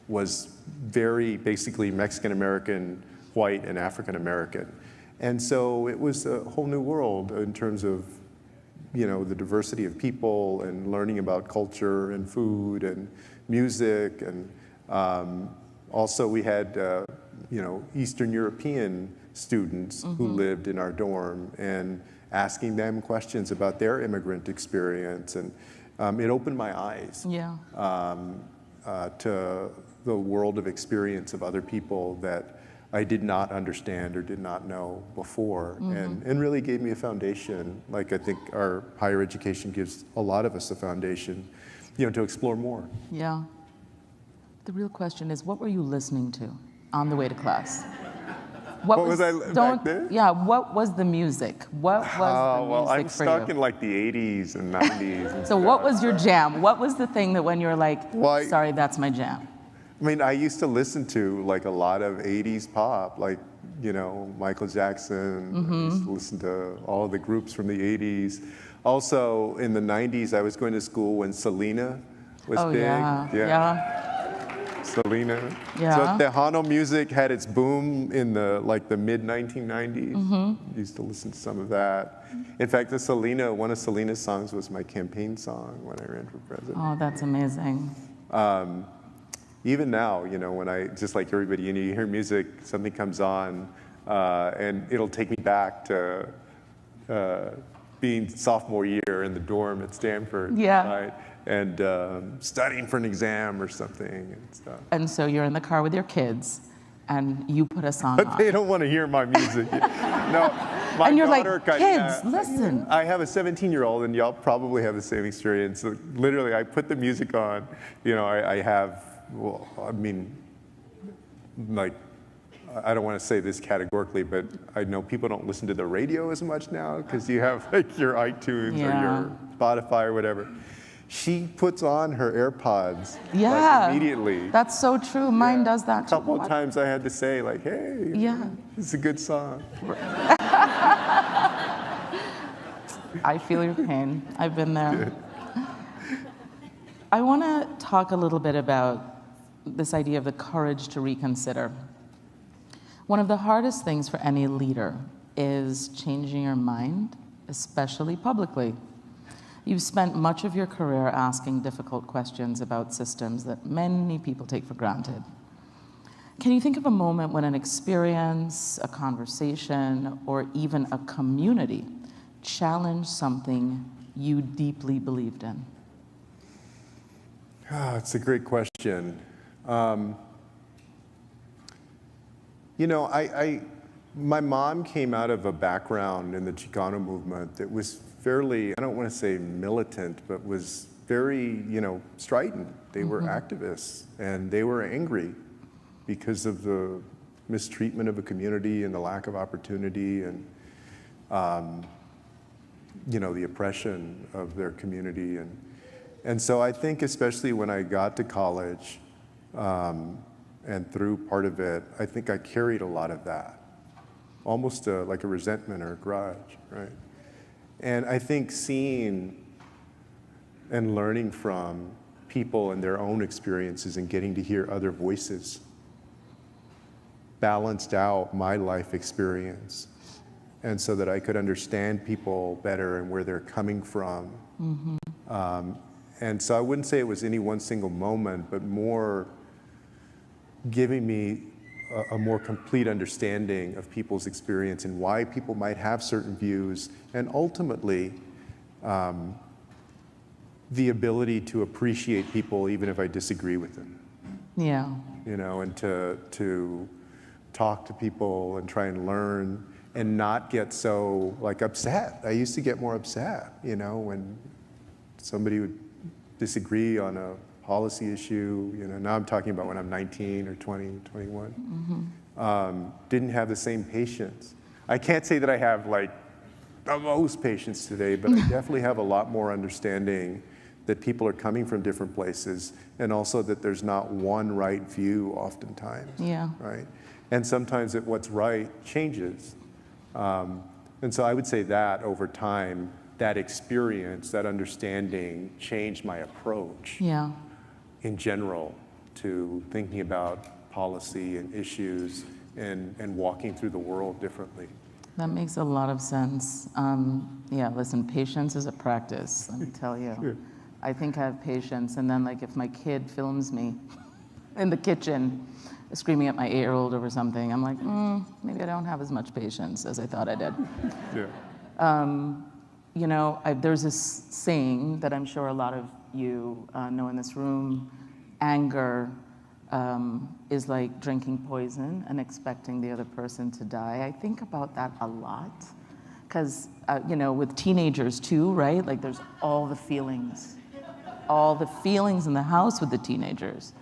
was very basically Mexican-American, white, and African-American. And so it was a whole new world in terms of the diversity of people and learning about culture and food and music. And also we had Eastern European students who lived in our dorm, and asking them questions about their immigrant experience. And it opened my eyes to the world of experience of other people that I did not understand or did not know before, and really gave me a foundation. Like, I think our higher education gives a lot of us a foundation, to explore more. Yeah. The real question is, what were you listening to on the way to class? What was I back then? Yeah, what was the music? What was the music well, I'm for stuck you? in like the 80s and 90s. And So what was your jam? What was the thing that when you were like, sorry, that's my jam? I mean, I used to listen to like a lot of 80s pop, like, Michael Jackson. I used to listen to all the groups from the 80s. Also, in the 90s, I was going to school when Selena was big. Yeah. Selena. Yeah. So Tejano music had its boom in the mid-1990s. Used to listen to some of that. In fact, one of Selena's songs was my campaign song when I ran for president. Oh, that's amazing. Even now, when I, just like everybody, you hear music, something comes on, and it'll take me back to being sophomore year in the dorm at Stanford. Yeah. Right? And studying for an exam or something and stuff. And so you're in the car with your kids, and you put a song But on. they don't want to hear my music. No, my And you're like, daughter kids, listen. I have a 17-year-old, and y'all probably have the same experience. So literally, I put the music on. I have, well, I mean, like, I don't want to say this categorically, but I know people don't listen to the radio as much now because you have like your iTunes or your Spotify or whatever. She puts on her AirPods like, immediately. That's so true. Mine does that too. A couple of times I had to say like, hey, it's a good song. I feel your pain. I've been there. I want to talk a little bit about this idea of the courage to reconsider. One of the hardest things for any leader is changing your mind, especially publicly. You've spent much of your career asking difficult questions about systems that many people take for granted. Can you think of a moment when an experience, a conversation, or even a community challenged something you deeply believed in? It's a great question. My mom came out of a background in the Chicano movement that was fairly, I don't want to say militant, but was very, strident. They were activists, and they were angry because of the mistreatment of a community and the lack of opportunity and, the oppression of their community. And so I think especially when I got to college and through part of it, I think I carried a lot of that, almost like a resentment or a grudge, right? And I think seeing and learning from people and their own experiences and getting to hear other voices balanced out my life experience, and so that I could understand people better and where they're coming from. And so I wouldn't say it was any one single moment, but more giving me a more complete understanding of people's experience and why people might have certain views, and ultimately the ability to appreciate people even if I disagree with them. Yeah. You know, and to talk to people and try and learn and not get so like upset. I used to get more upset, you know, when somebody would disagree on a policy issue. You know, now I'm talking about when I'm 19 or 20, 21. Didn't have the same patience. I can't say that I have like the most patience today, but I definitely have a lot more understanding that people are coming from different places, and also that there's not one right view oftentimes. Yeah. Right? And sometimes what's right changes. And so I would say that over time, that experience, that understanding changed my approach Yeah. in general to thinking about policy and issues and walking through the world differently. That makes a lot of sense. Yeah, listen, patience is a practice, let me tell you. Sure. I think I have patience, and then like if my kid films me in the kitchen screaming at my 8-year-old over something, I'm like, maybe I don't have as much patience as I thought I did. Yeah. You know, there's this saying that I'm sure a lot of you know in this room, anger is like drinking poison and expecting the other person to die. I think about that a lot, because, you know, with teenagers too, right? Like there's all the feelings in the house with the teenagers.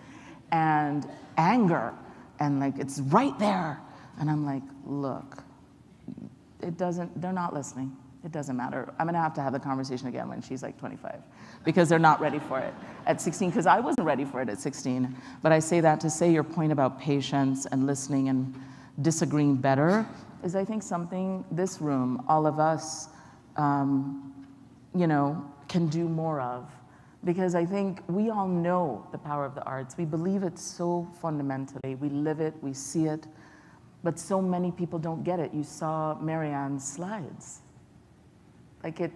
And anger, and like it's right there. And I'm like, look, they're not listening. It doesn't matter. I'm gonna have the conversation again when she's like 25, because they're not ready for it at 16, because I wasn't ready for it at 16. But I say that to say your point about patience and listening and disagreeing better is, I think, something this room, all of us, you know, can do more of. Because I think we all know the power of the arts. We believe it so fundamentally. We live it, we see it, but so many people don't get it. You saw Marianne's slides. Like it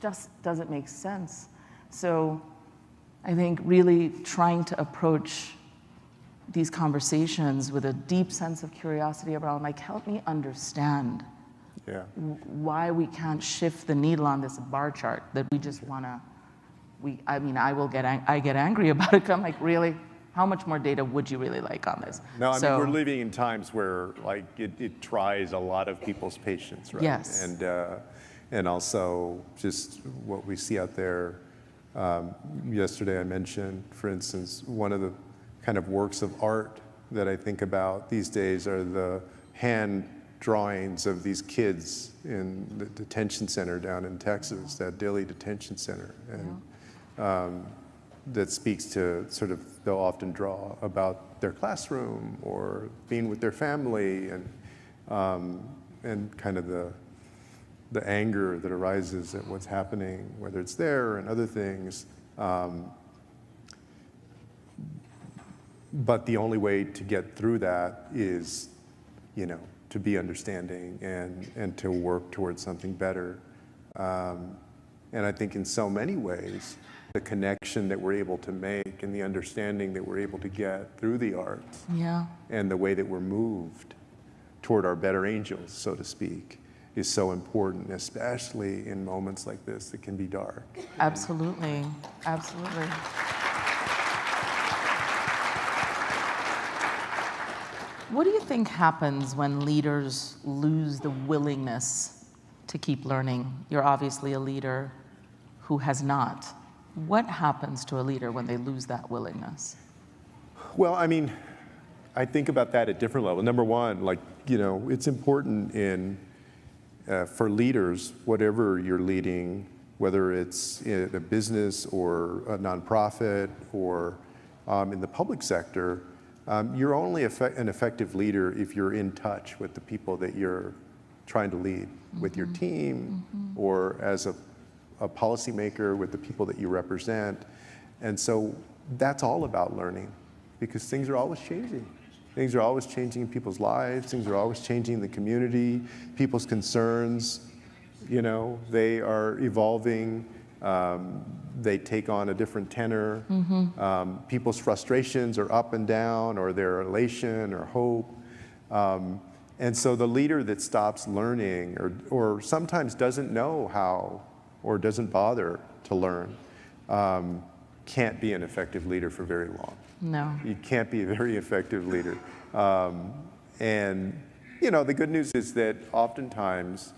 just doesn't make sense. So I think really trying to approach these conversations with a deep sense of curiosity around, like, help me understand why we can't shift the needle on this bar chart that we just wanna, I mean, I get angry about it. I'm like, really? How much more data would you really like on this? No, I mean, we're living in times where like it tries a lot of people's patience, right? Yes. And also just what we see out there. Yesterday I mentioned, for instance, one of the kind of works of art that I think about these days are the hand drawings of these kids in the detention center down in Texas, that Dilley Detention Center. And that speaks to sort of, they'll often draw about their classroom or being with their family and kind of the anger that arises at what's happening, whether it's there and other things. But the only way to get through that is, you know, to be understanding and to work towards something better. And I think in so many ways, the connection that we're able to make and the understanding that we're able to get through the arts and the way that we're moved toward our better angels, so to speak, is so important, especially in moments like this that can be dark. Absolutely, absolutely. What do you think happens when leaders lose the willingness to keep learning? You're obviously a leader who has not. What happens to a leader when they lose that willingness? Well, I mean, I think about that at different levels. Number one, like, you know, it's important for leaders, whatever you're leading, whether it's in a business or a nonprofit or in the public sector, you're only an effective leader if you're in touch with the people that you're trying to lead, with your team or as a policymaker with the people that you represent. And so that's all about learning, because things are always changing. Things are always changing in people's lives. Things are always changing in the community. People's concerns, you know, they are evolving. They take on a different tenor. People's frustrations are up and down, or their elation or hope. And so the leader that stops learning or sometimes doesn't know how or doesn't bother to learn can't be an effective leader for very long. No. You can't be a very effective leader. And the good news is that oftentimes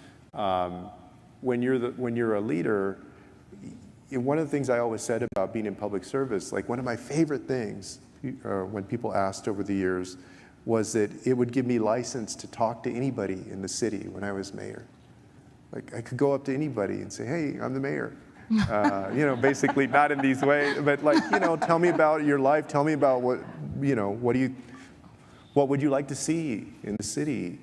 when you're a leader, one of the things I always said about being in public service, like one of my favorite things when people asked over the years, was that it would give me license to talk to anybody in the city when I was mayor. Like I could go up to anybody and say, hey, I'm the mayor. Basically not in these ways, but like, tell me about your life. Tell me about what would you like to see in the city?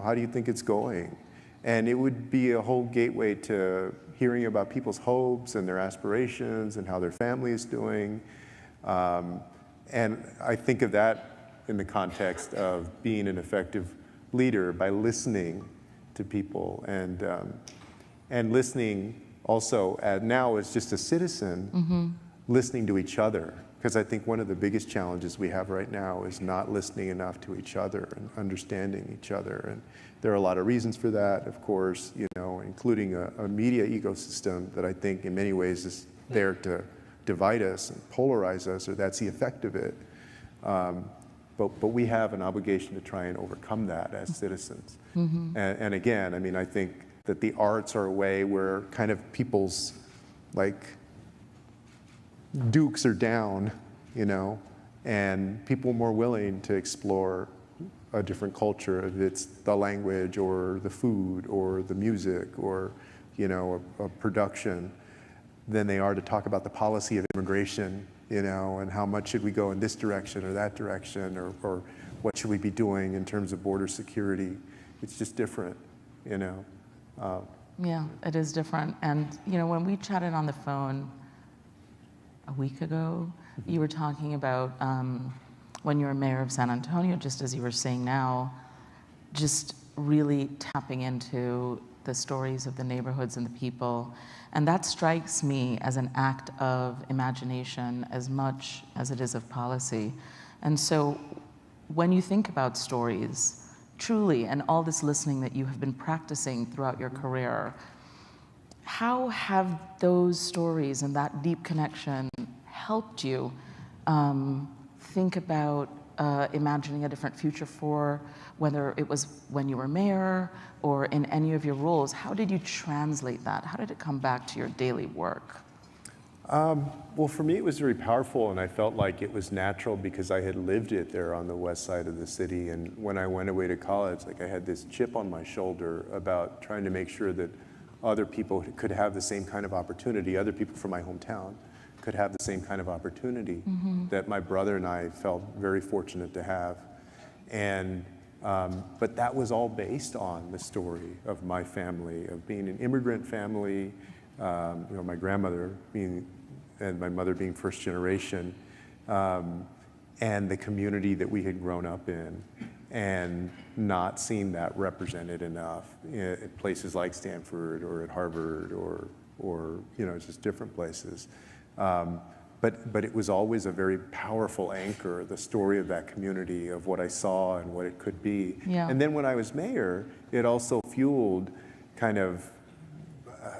How do you think it's going? And it would be a whole gateway to hearing about people's hopes and their aspirations and how their family is doing. And I think of that in the context of being an effective leader by listening to people and listening also now as just a citizen, listening to each other. Because I think one of the biggest challenges we have right now is not listening enough to each other and understanding each other. And there are a lot of reasons for that, of course, including a media ecosystem that I think in many ways is there to divide us and polarize us, or that's the effect of it. But we have an obligation to try and overcome that as citizens. And again, I think that the arts are a way where kind of people's dukes are down, and people are more willing to explore a different culture, if it's the language or the food or the music or, a production, than they are to talk about the policy of immigration, and how much should we go in this direction or that direction, or what should we be doing in terms of border security. It's just different, Yeah, it is different. And, when we chatted on the phone a week ago, you were talking about when you were mayor of San Antonio, just as you were saying now, just really tapping into the stories of the neighborhoods and the people. And that strikes me as an act of imagination as much as it is of policy. And so when you think about stories, truly, and all this listening that you have been practicing throughout your career, how have those stories and that deep connection helped you think about imagining a different future for, whether it was when you were mayor or in any of your roles? How did you translate that? How did it come back to your daily work? Well, for me, it was very powerful, and I felt like it was natural because I had lived it there on the west side of the city. And when I went away to college, I had this chip on my shoulder about trying to make sure that other people could have the same kind of opportunity, other people from my hometown could have the same kind of opportunity that my brother and I felt very fortunate to have. And but that was all based on the story of my family, of being an immigrant family, my grandmother being, and my mother being first generation, and the community that we had grown up in, and not seeing that represented enough at places like Stanford or at Harvard or just different places. But it was always a very powerful anchor, the story of that community, of what I saw and what it could be. Yeah. And then when I was mayor, it also fueled kind of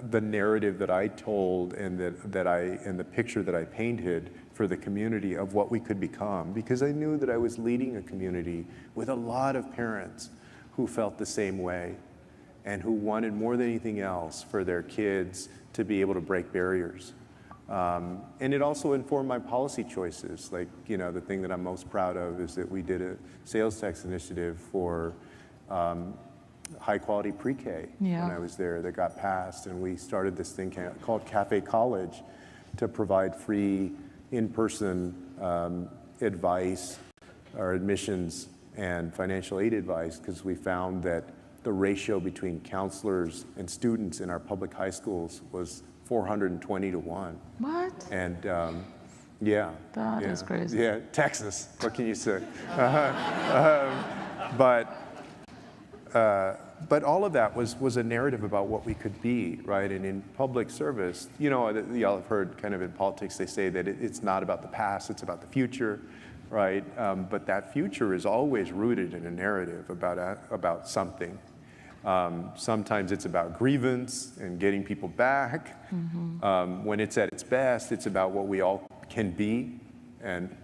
the narrative that I told and the picture that I painted for the community of what we could become, because I knew that I was leading a community with a lot of parents who felt the same way and who wanted more than anything else for their kids to be able to break barriers. And it also informed my policy choices. The thing that I'm most proud of is that we did a sales tax initiative for high quality pre-K when I was there that got passed, and we started this thing called Cafe College to provide free in-person advice or admissions and financial aid advice, because we found that the ratio between counselors and students in our public high schools was 420 to 1. What? And yeah. That is crazy. Yeah, Texas, what can you say? But all of that was a narrative about what we could be, right? And in public service, y'all have heard kind of in politics, they say that it's not about the past, it's about the future, right? But that future is always rooted in a narrative about something. Sometimes it's about grievance and getting people back. When it's at its best, it's about what we all can be, and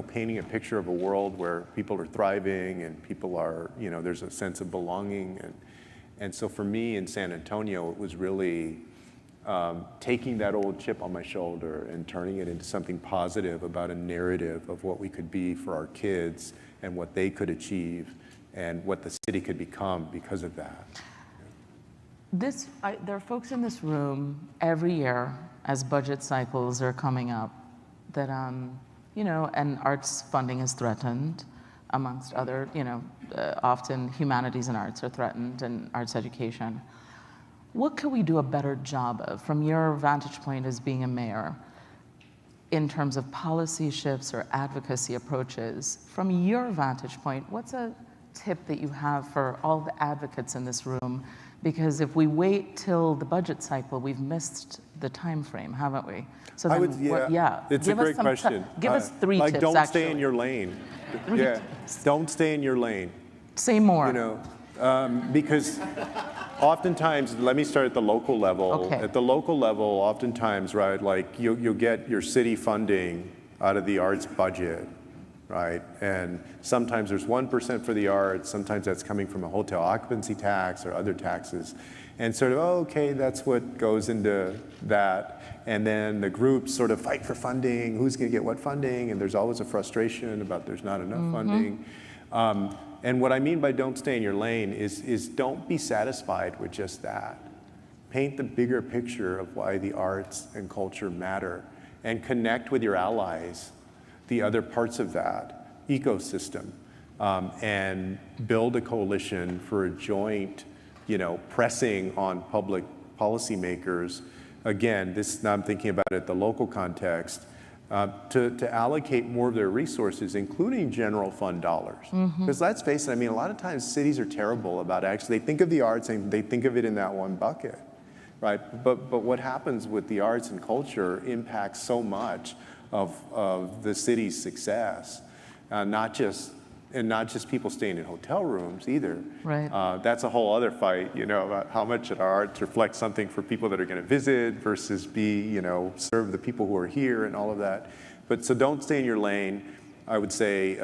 painting a picture of a world where people are thriving and people are, there's a sense of belonging. And so for me in San Antonio, it was really taking that old chip on my shoulder and turning it into something positive about a narrative of what we could be for our kids and what they could achieve and what the city could become because of that. There are folks in this room every year as budget cycles are coming up that, and arts funding is threatened amongst other, often humanities and arts are threatened and arts education. What can we do a better job of, from your vantage point as being a mayor, in terms of policy shifts or advocacy approaches? From your vantage point, what's a tip that you have for all the advocates in this room? Because if we wait till the budget cycle, we've missed the time frame, haven't we? So then, it's a great question. Give us 3 tips, don't actually. stay in your lane. Don't stay in your lane. Say more. Because oftentimes, let me start at the local level. Okay. At the local level, oftentimes, right, like you'll get your city funding out of the arts budget, right? And sometimes there's 1% for the arts, sometimes that's coming from a hotel occupancy tax or other taxes. And sort of, okay, that's what goes into that. And then the groups sort of fight for funding, who's gonna get what funding, and there's always a frustration about there's not enough funding. And what I mean by don't stay in your lane is don't be satisfied with just that. Paint the bigger picture of why the arts and culture matter and connect with your allies, the other parts of that ecosystem, and build a coalition for a joint, pressing on public policymakers. Again, now I'm thinking about it at the local context, to allocate more of their resources, including general fund dollars. Because let's face it, a lot of times cities are terrible about actually, they think of the arts and they think of it in that one bucket, right? But what happens with the arts and culture impacts so much of the city's success, not just people staying in hotel rooms either. Right. That's a whole other fight, about how much our arts reflect something for people that are going to visit versus serve the people who are here and all of that. But so don't stay in your lane. I would say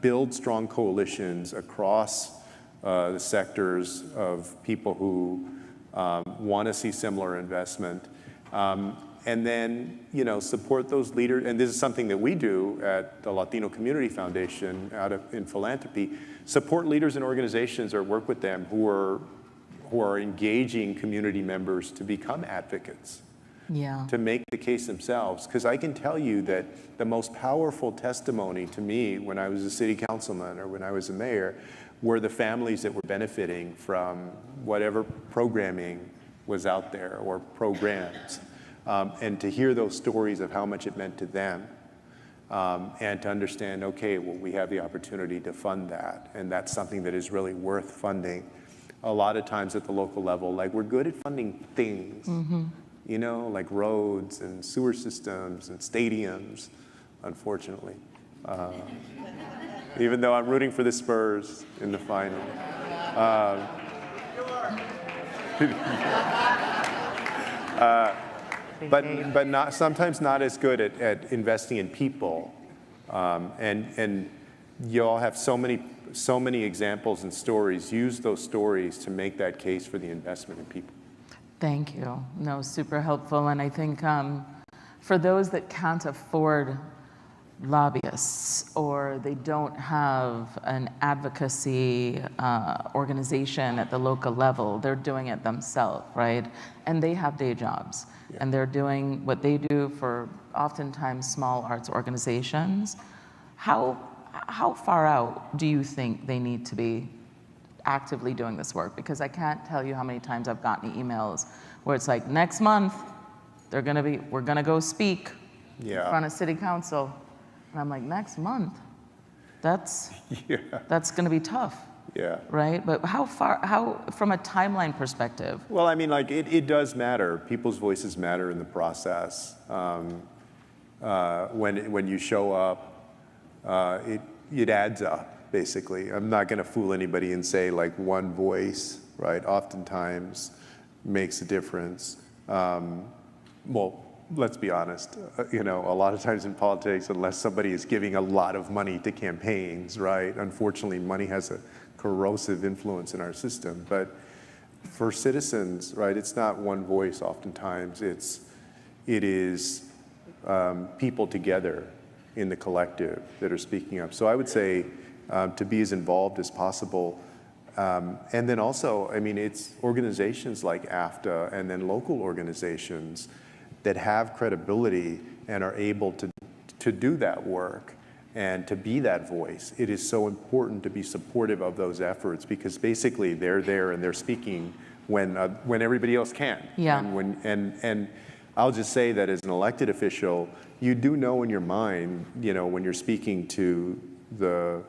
build strong coalitions across the sectors of people who want to see similar investment. And then, support those leaders. And this is something that we do at the Latino Community Foundation in philanthropy. Support leaders and organizations or work with them who are engaging community members to become advocates, to make the case themselves. Because I can tell you that the most powerful testimony to me when I was a city councilman or when I was a mayor were the families that were benefiting from whatever programming was out there or programs. And to hear those stories of how much it meant to them, and to understand, okay, well, we have the opportunity to fund that, and that's something that is really worth funding. A lot of times at the local level, like we're good at funding things, like roads and sewer systems and stadiums, unfortunately. Even though I'm rooting for the Spurs in the final. But sometimes not as good at investing in people, and you all have so many examples and stories. Use those stories to make that case for the investment in people. Thank you. No, super helpful. And I think for those that can't afford lobbyists or they don't have an advocacy organization at the local level, they're doing it themselves, right? And they have day jobs. And they're doing what they do for oftentimes small arts organizations. How far out do you think they need to be actively doing this work? Because I can't tell you how many times I've gotten emails where it's like, next month, we're gonna go speak in front of city council. And I'm like, next month? That's gonna be tough. Yeah. Right? But how, from a timeline perspective? Well, it does matter. People's voices matter in the process. When you show up, it adds up, basically. I'm not going to fool anybody and say, like, one voice right, oftentimes makes a difference. Well, let's be honest, a lot of times in politics, unless somebody is giving a lot of money to campaigns, right, unfortunately, money has a corrosive influence in our system. But for citizens, right, it's not one voice oftentimes, it is people together in the collective that are speaking up. So I would say to be as involved as possible. And then also, it's organizations like AFTA and then local organizations that have credibility and are able to do that work and to be that voice. It is so important to be supportive of those efforts because basically they're there and they're speaking when everybody else can. Yeah. And I'll just say that as an elected official, you do know in your mind, when you're speaking to the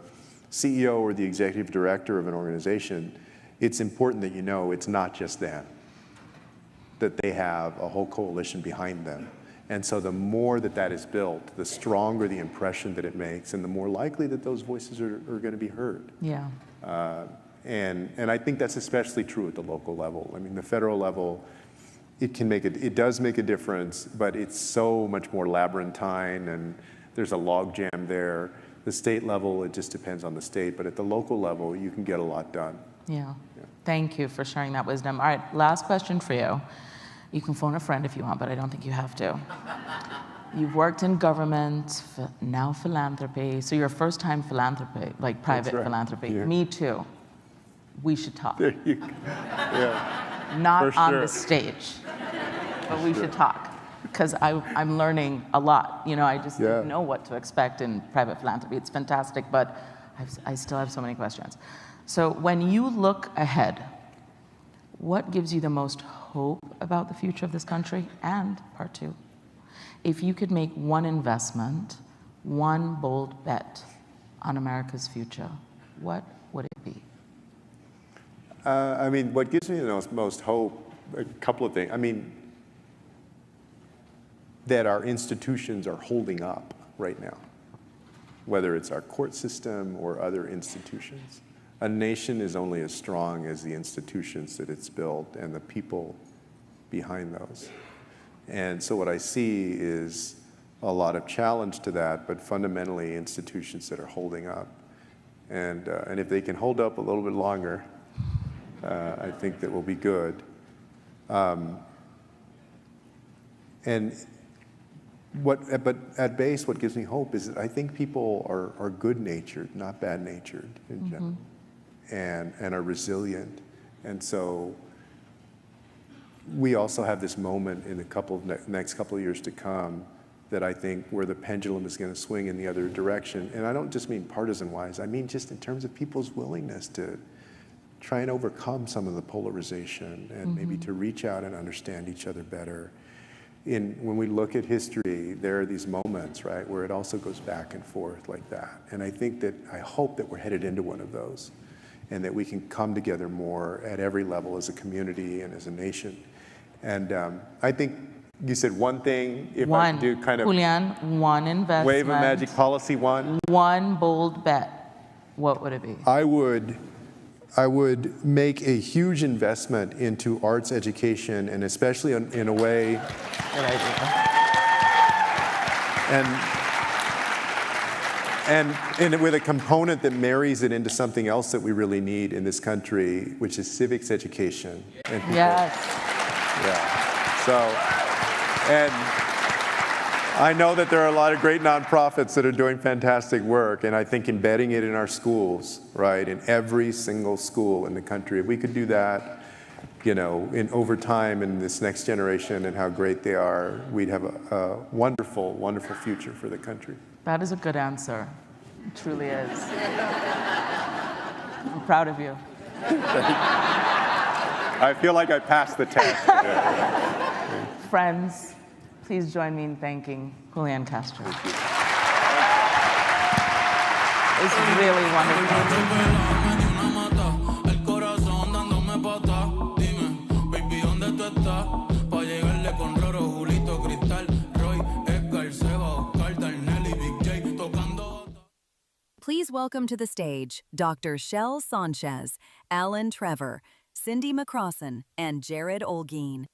CEO or the executive director of an organization, it's important that you know it's not just them, that they have a whole coalition behind them. And so the more that is built, the stronger the impression that it makes, and the more likely that those voices are going to be heard. Yeah. And I think that's especially true at the local level. The federal level, it does make a difference, but it's so much more labyrinthine, and there's a logjam there. The state level, it just depends on the state, but at the local level, you can get a lot done. Yeah. Thank you for sharing that wisdom. All right, last question for you. You can phone a friend if you want, but I don't think you have to. You've worked in government, now philanthropy. So your first time philanthropy, like private philanthropy. Yeah. Me too. We should talk. There you go. Yeah. Not For on sure. the stage, but we should talk. Because I'm learning a lot. I just didn't know what to expect in private philanthropy. It's fantastic, but I still have so many questions. So when you look ahead, what gives you the most hope about the future of this country? And part two, if you could make one investment, one bold bet on America's future, what would it be? What gives me the most hope, a couple of things. That our institutions are holding up right now, whether it's our court system or other institutions. A nation is only as strong as the institutions that it's built and the people behind those. And so what I see is a lot of challenge to that, but fundamentally institutions that are holding up. And if they can hold up a little bit longer, I think that will be good. But at base, what gives me hope is that I think people are good-natured, not bad-natured in general, and are resilient. And so we also have this moment in the next couple of years to come that I think where the pendulum is going to swing in the other direction. And I don't just mean partisan-wise. I mean just in terms of people's willingness to try and overcome some of the polarization and maybe to reach out and understand each other better. When we look at history, there are these moments, right, where it also goes back and forth like that. And I hope that we're headed into one of those and that we can come together more at every level as a community and as a nation. And I think you said one thing, if I could do kind of Julian, one investment. wave a magic policy, one bold bet. What would it be? I would make a huge investment into arts education, and especially in a way, and with a component that marries it into something else that we really need in this country, which is civics education. And people, Yes. Yeah. So, and I know that there are a lot of great nonprofits that are doing fantastic work, and I think embedding it in our schools, right, in every single school in the country, if we could do that, over time in this next generation and how great they are, we'd have a wonderful, wonderful future for the country. That is a good answer. It truly is. I'm proud of you. I feel like I passed the test. Friends, please join me in thanking Julian Castro. It's really wonderful. Please welcome to the stage Dr. Shel Sanchez, Alan Trevor, Cindy McCrossan and Jared Olguin.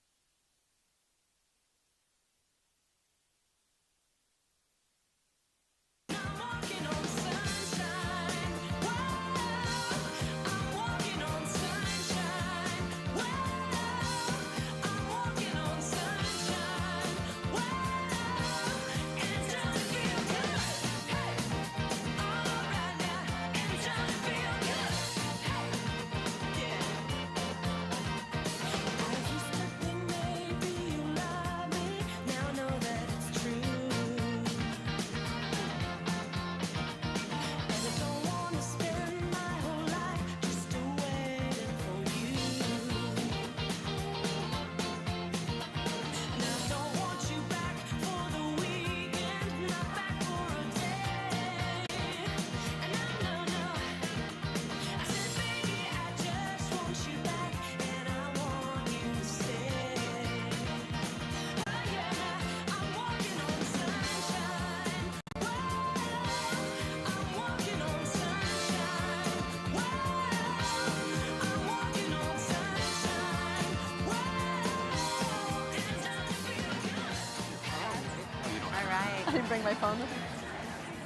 I didn't bring my phone with me.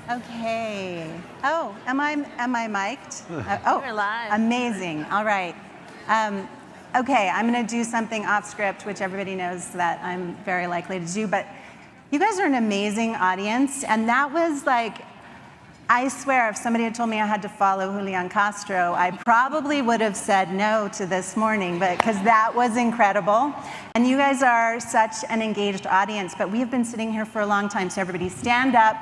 Okay. Oh, am I mic'd? Oh, You're live. amazing. All right. Okay, I'm going to do something off script, which everybody knows that I'm very likely to do. But you guys are an amazing audience, and that was like, I swear, if somebody had told me I had to follow Julian Castro, I probably would have said no to this morning, but because that was incredible. And you guys are such an engaged audience, but we have been sitting here for a long time, so everybody stand up,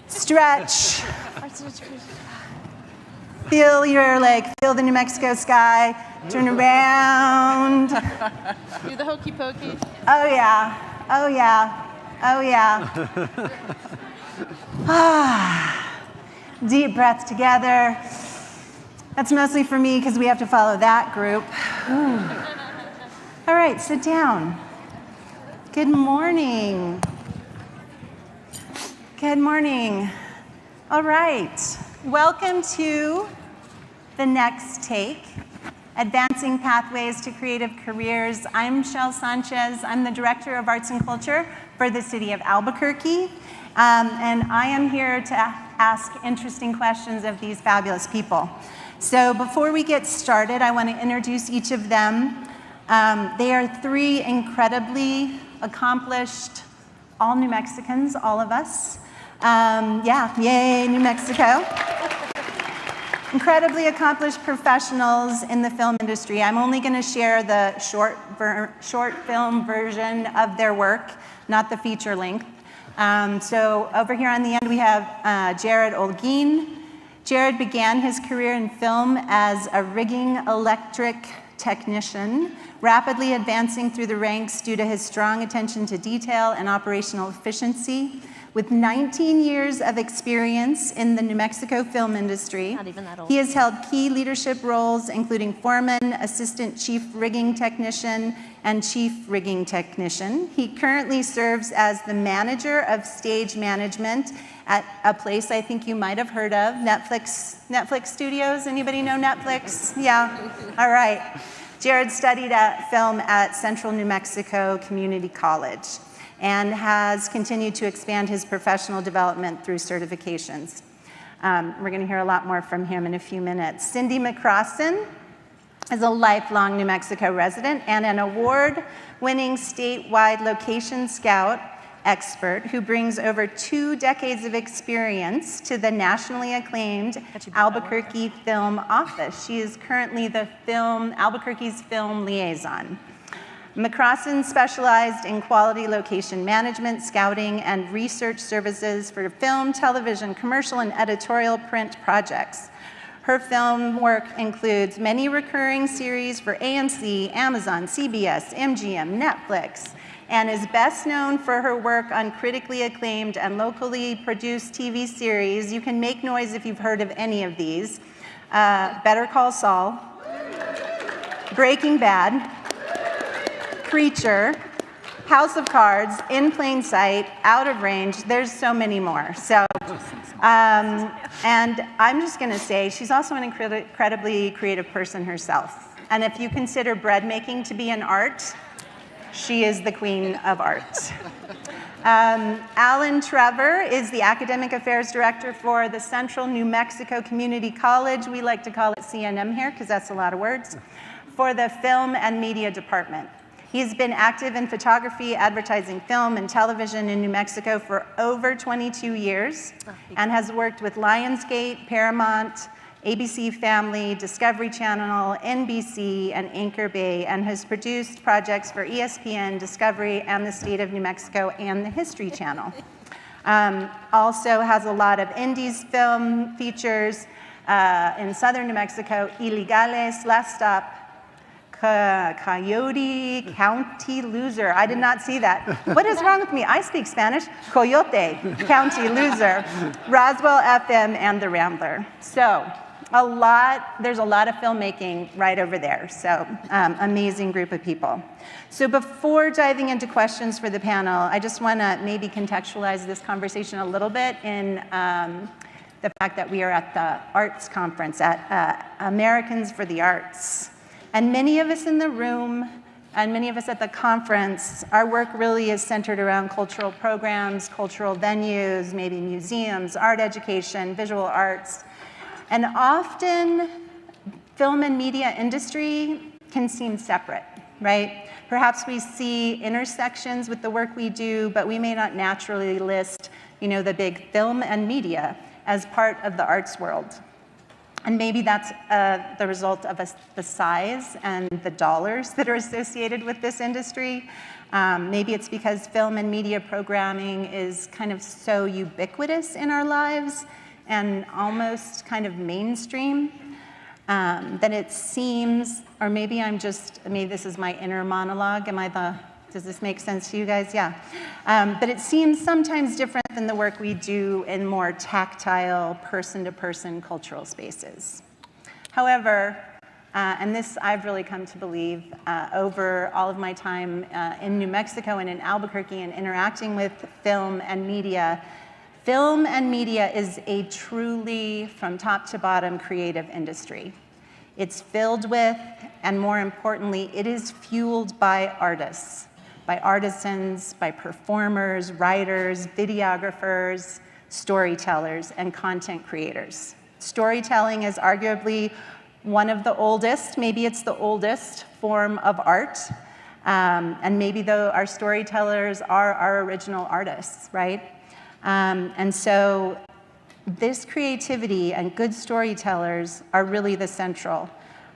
stretch, feel the New Mexico sky, turn around. Do the hokey pokey. Oh yeah, oh yeah, oh yeah. Deep breath together. That's mostly for me because we have to follow that group. All right, sit down. Good morning. Good morning. All right, welcome to the next take, Advancing Pathways to Creative Careers. I'm Michelle Sanchez. I'm the Director of Arts and Culture for the city of Albuquerque. And I am here to ask interesting questions of these fabulous people. So before we get started, I want to introduce each of them. They are three incredibly accomplished, all New Mexicans, all of us. Yeah, yay, New Mexico. Incredibly accomplished professionals in the film industry. I'm only going to share the short film version of their work, not the feature length. So over here on the end we have Jared Olguin. Jared began his career in film as a rigging electric technician, rapidly advancing through the ranks due to his strong attention to detail and operational efficiency. With 19 years of experience in the New Mexico film industry, Not even that old. he has held key leadership roles including foreman, assistant chief rigging technician, and chief rigging technician. He currently serves as the manager of stage management at a place I think you might have heard of, Netflix Studios. Anybody know Netflix? Yeah, all right. Jared studied film at Central New Mexico Community College and has continued to expand his professional development through certifications. We're going to hear a lot more from him in a few minutes. Cindy McCrossan is a lifelong New Mexico resident and an award-winning statewide location scout expert who brings over 2 decades of experience to the nationally acclaimed Albuquerque Film Office. She is currently the Albuquerque's film liaison. McCrossan specialized in quality location management, scouting, and research services for film, television, commercial, and editorial print projects. Her film work includes many recurring series for AMC, Amazon, CBS, MGM, Netflix, and is best known for her work on critically acclaimed and locally produced TV series. You can make noise if you've heard of any of these. Better Call Saul, Breaking Bad, Preacher, House of Cards, In Plain Sight, Out of Range. There's so many more. So, and I'm just going to say she's also an incredibly creative person herself. And if you consider bread making to be an art, she is the queen of art. Alan Trevor is the Academic Affairs Director for the Central New Mexico Community College. We like to call it CNM here because that's a lot of words, for the Film and Media Department. He's been active in photography, advertising, film, and television in New Mexico for over 22 years and has worked with Lionsgate, Paramount, ABC Family, Discovery Channel, NBC, and Anchor Bay, and has produced projects for ESPN, Discovery, and the state of New Mexico, and the History Channel. Also has a lot of indies film features in southern New Mexico, Ilegales, Last Stop, Coyote, County Loser. I did not see that. What is wrong with me? I speak Spanish. Coyote, County Loser, Roswell FM, and The Rambler. So there's a lot of filmmaking right over there. So amazing group of people. So before diving into questions for the panel, I just want to maybe contextualize this conversation a little bit in the fact that we are at the arts conference at Americans for the Arts. And many of us in the room and many of us at the conference, our work really is centered around cultural programs, cultural venues, maybe museums, art education, visual arts. And often, film and media industry can seem separate, right? Perhaps we see intersections with the work we do, but we may not naturally list, the big film and media as part of the arts world. And maybe that's the result of the size and the dollars that are associated with this industry. Maybe it's because film and media programming is kind of so ubiquitous in our lives and almost kind of mainstream that it seems, or maybe maybe this is my inner monologue. Does this make sense to you guys? Yeah. But it seems sometimes different than the work we do in more tactile, person-to-person cultural spaces. However, and this I've really come to believe over all of my time in New Mexico and in Albuquerque and interacting with film and media is a truly, from top to bottom, creative industry. It's filled with, and more importantly, it is fueled by artists. By artisans, by performers, writers, videographers, storytellers, and content creators. Storytelling is arguably one of the oldest, maybe it's the oldest form of art, and maybe our storytellers are our original artists, right? And so this creativity and good storytellers are really the central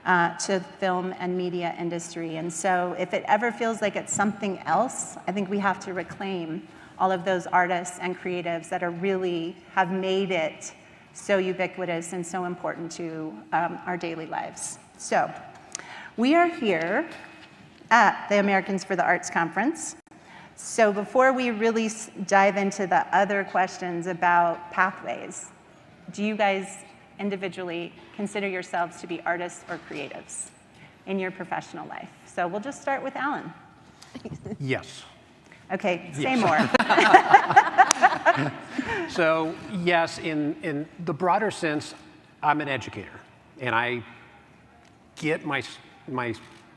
to film and media industry. And so if it ever feels like it's something else, I think we have to reclaim all of those artists and creatives that have made it so ubiquitous and so important to our daily lives. So we are here at the Americans for the Arts Conference. So before we really dive into the other questions about pathways, do you guys individually consider yourselves to be artists or creatives in your professional life? So we'll just start with Alan. Yes. Okay, say more. So yes, in the broader sense, I'm an educator, and I get my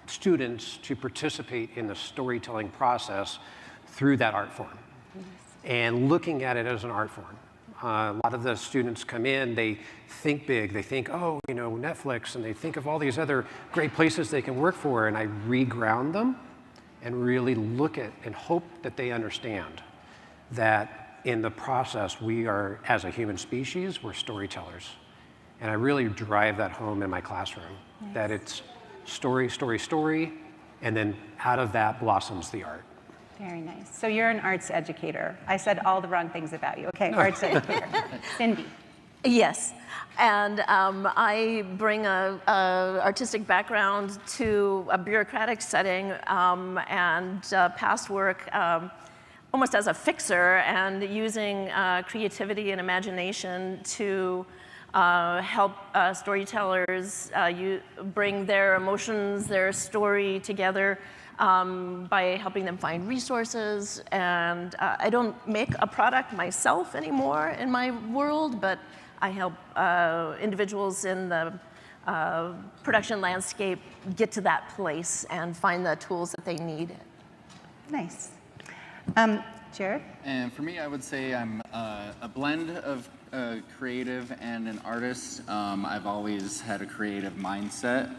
students to participate in the storytelling process through that art form, and looking at it as an art form. A lot of the students come in, they think big, they think, oh, Netflix, and they think of all these other great places they can work for, and I reground them and really look at and hope that they understand that in the process, we are, as a human species, we're storytellers. And I really drive that home in my classroom, that it's story, story, story, and then out of that blossoms the art. Very nice. So you're an arts educator. I said all the wrong things about you. Okay, arts educator. Cindy. Yes, and I bring a artistic background to a bureaucratic setting and past work almost as a fixer and using creativity and imagination to help storytellers bring their emotions, their story together by helping them find resources. And I don't make a product myself anymore in my world, but I help individuals in the production landscape get to that place and find the tools that they need. Nice. Jared? And for me, I would say I'm a blend of a creative and an artist. I've always had a creative mindset,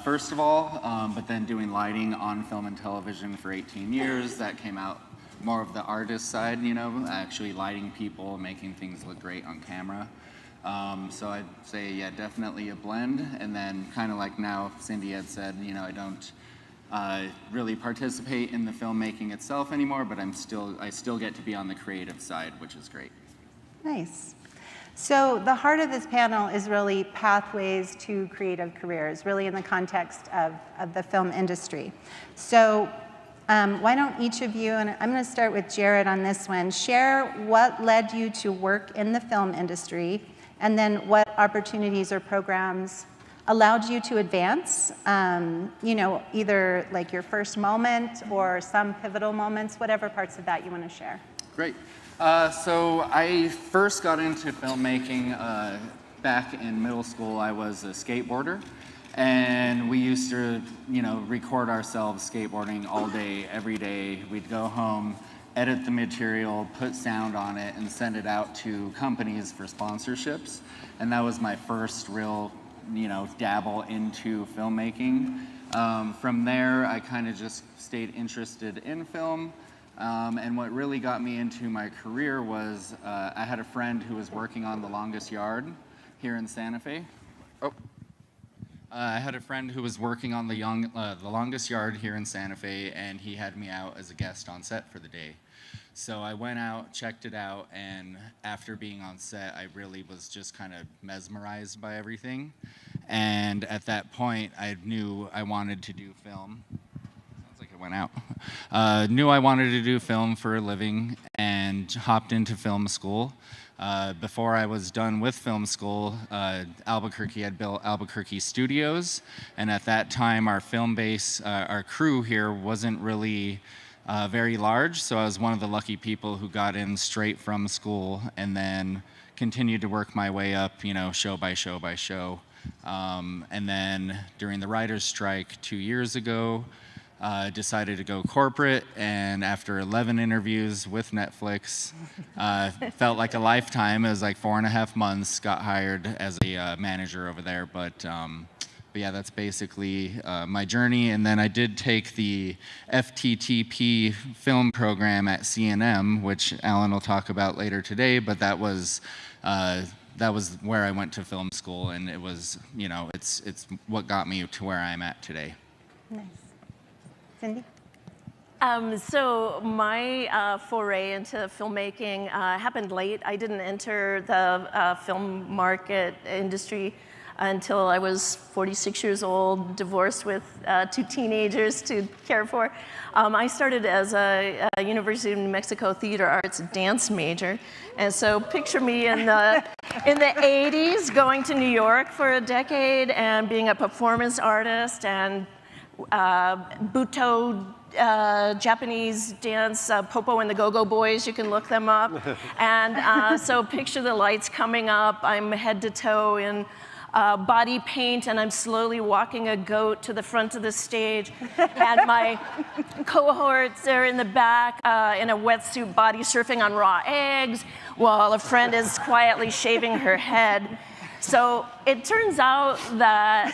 first of all, but then doing lighting on film and television for 18 years, that came out more of the artist side, you know, actually lighting people, making things look great on camera. So I'd say, yeah, definitely a blend. And then kind of like now Cindy had said, you know, I don't really participate in the filmmaking itself anymore, but I still get to be on the creative side, which is great. Nice. So the heart of this panel is really pathways to creative careers, really in the context of the film industry. So why don't each of you, and I'm going to start with Jared on this one, share what led you to work in the film industry, and then what opportunities or programs allowed you to advance, you know, either like your first moment or some pivotal moments, whatever parts of that you want to share. Great. So I first got into filmmaking back in middle school. I was a skateboarder. And we used to, you know, record ourselves skateboarding all day, every day. We'd go home, edit the material, put sound on it, and send it out to companies for sponsorships. And that was my first real, you know, dabble into filmmaking. From there, I kind of just stayed interested in film. And what really got me into my career was I had a friend who was working on The Longest Yard here in Santa Fe. Oh. I had a friend who was working on The Longest Yard here in Santa Fe, and he had me out as a guest on set for the day. So I went out, checked it out, and after being on set, I really was just kind of mesmerized by everything. And at that point, I knew I wanted to do film. Sounds like it went out. Knew I wanted to do film for a living and hopped into film school. Before I was done with film school, Albuquerque had built Albuquerque Studios, and at that time our film base, our crew here wasn't really very large, so I was one of the lucky people who got in straight from school and then continued to work my way up, you know, show by show by show. And then during the writer's strike 2 years ago, decided to go corporate, and after 11 interviews with Netflix, felt like a lifetime. It was like 4.5 months, got hired as a manager over there, but yeah, that's basically my journey. And then I did take the FTTP film program at CNM, which Alan will talk about later today, but that was where I went to film school, and it was, you know, it's what got me to where I'm at today. Nice. Cindy? So my foray into filmmaking happened late. I didn't enter the film market industry until I was 46 years old, divorced with 2 teenagers to care for. I started as a University of New Mexico theater arts dance major, and so picture me in the 80s going to New York for a decade and being a performance artist and Buto Japanese dance, Popo and the Go-Go Boys, you can look them up. And so picture the lights coming up, I'm head to toe in body paint, and I'm slowly walking a goat to the front of the stage. And my cohorts are in the back in a wetsuit body surfing on raw eggs, while a friend is quietly shaving her head. So it turns out that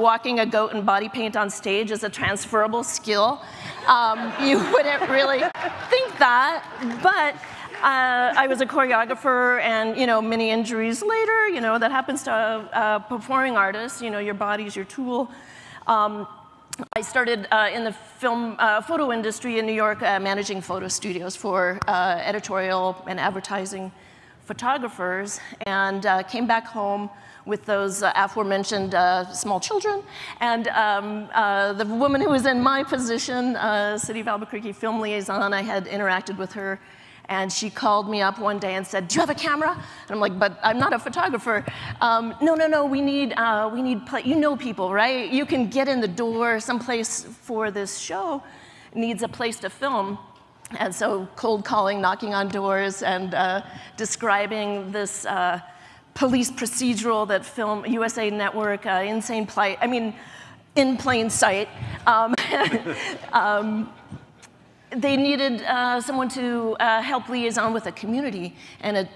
walking a goat in body paint on stage is a transferable skill. You wouldn't really think that, but I was a choreographer, and many injuries later, that happens to performing artists. Your body's your tool. I started in the film photo industry in New York, managing photo studios for editorial and advertising photographers, and came back home with those aforementioned small children. And the woman who was in my position, City of Albuquerque film liaison, I had interacted with her, and she called me up one day and said, "Do you have a camera?" And I'm like, "But I'm not a photographer." No, we need people, right? You can get in the door someplace for this show, needs a place to film. And so cold calling, knocking on doors, and describing this police procedural that film USA Network, Insane Plight, I mean, In Plain Sight. They needed someone to help liaison with the community and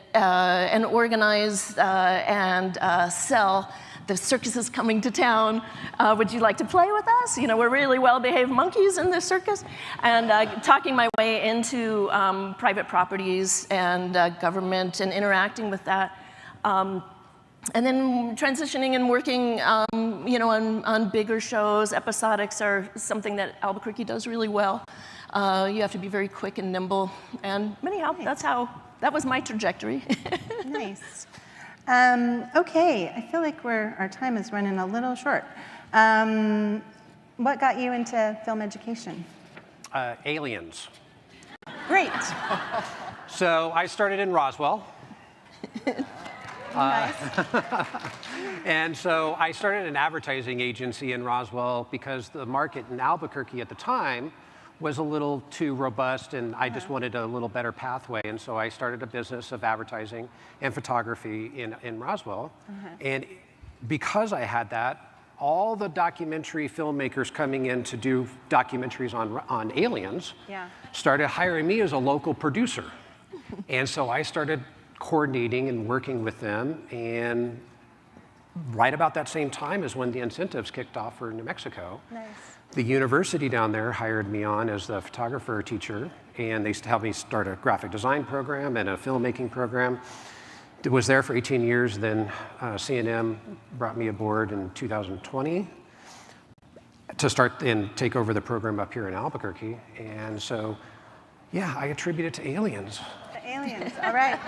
organize and sell the circus is coming to town. Would you like to play with us? You know, we're really well-behaved monkeys in this circus. And talking my way into private properties and government and interacting with that. And then transitioning and working, you know, on bigger shows. Episodics are something that Albuquerque does really well. You have to be very quick and nimble. And anyhow, that was my trajectory. Nice. Okay, I feel like our time is running a little short. What got you into film education? Aliens. Great. So I started in Roswell. Nice. And so I started an advertising agency in Roswell because the market in Albuquerque at the time was a little too robust, and I just wanted a little better pathway. And so I started a business of advertising and photography in Roswell. And because I had that, all the documentary filmmakers coming in to do documentaries on aliens started hiring me as a local producer. And so I started coordinating and working with them, and right about that same time is when the incentives kicked off for New Mexico. Nice. The university down there hired me on as the photographer teacher, and they helped me start a graphic design program and a filmmaking program. I was there for 18 years, then C&M brought me aboard in 2020 to start and take over the program up here in Albuquerque. And so, yeah, I attribute it to aliens. Aliens, all right.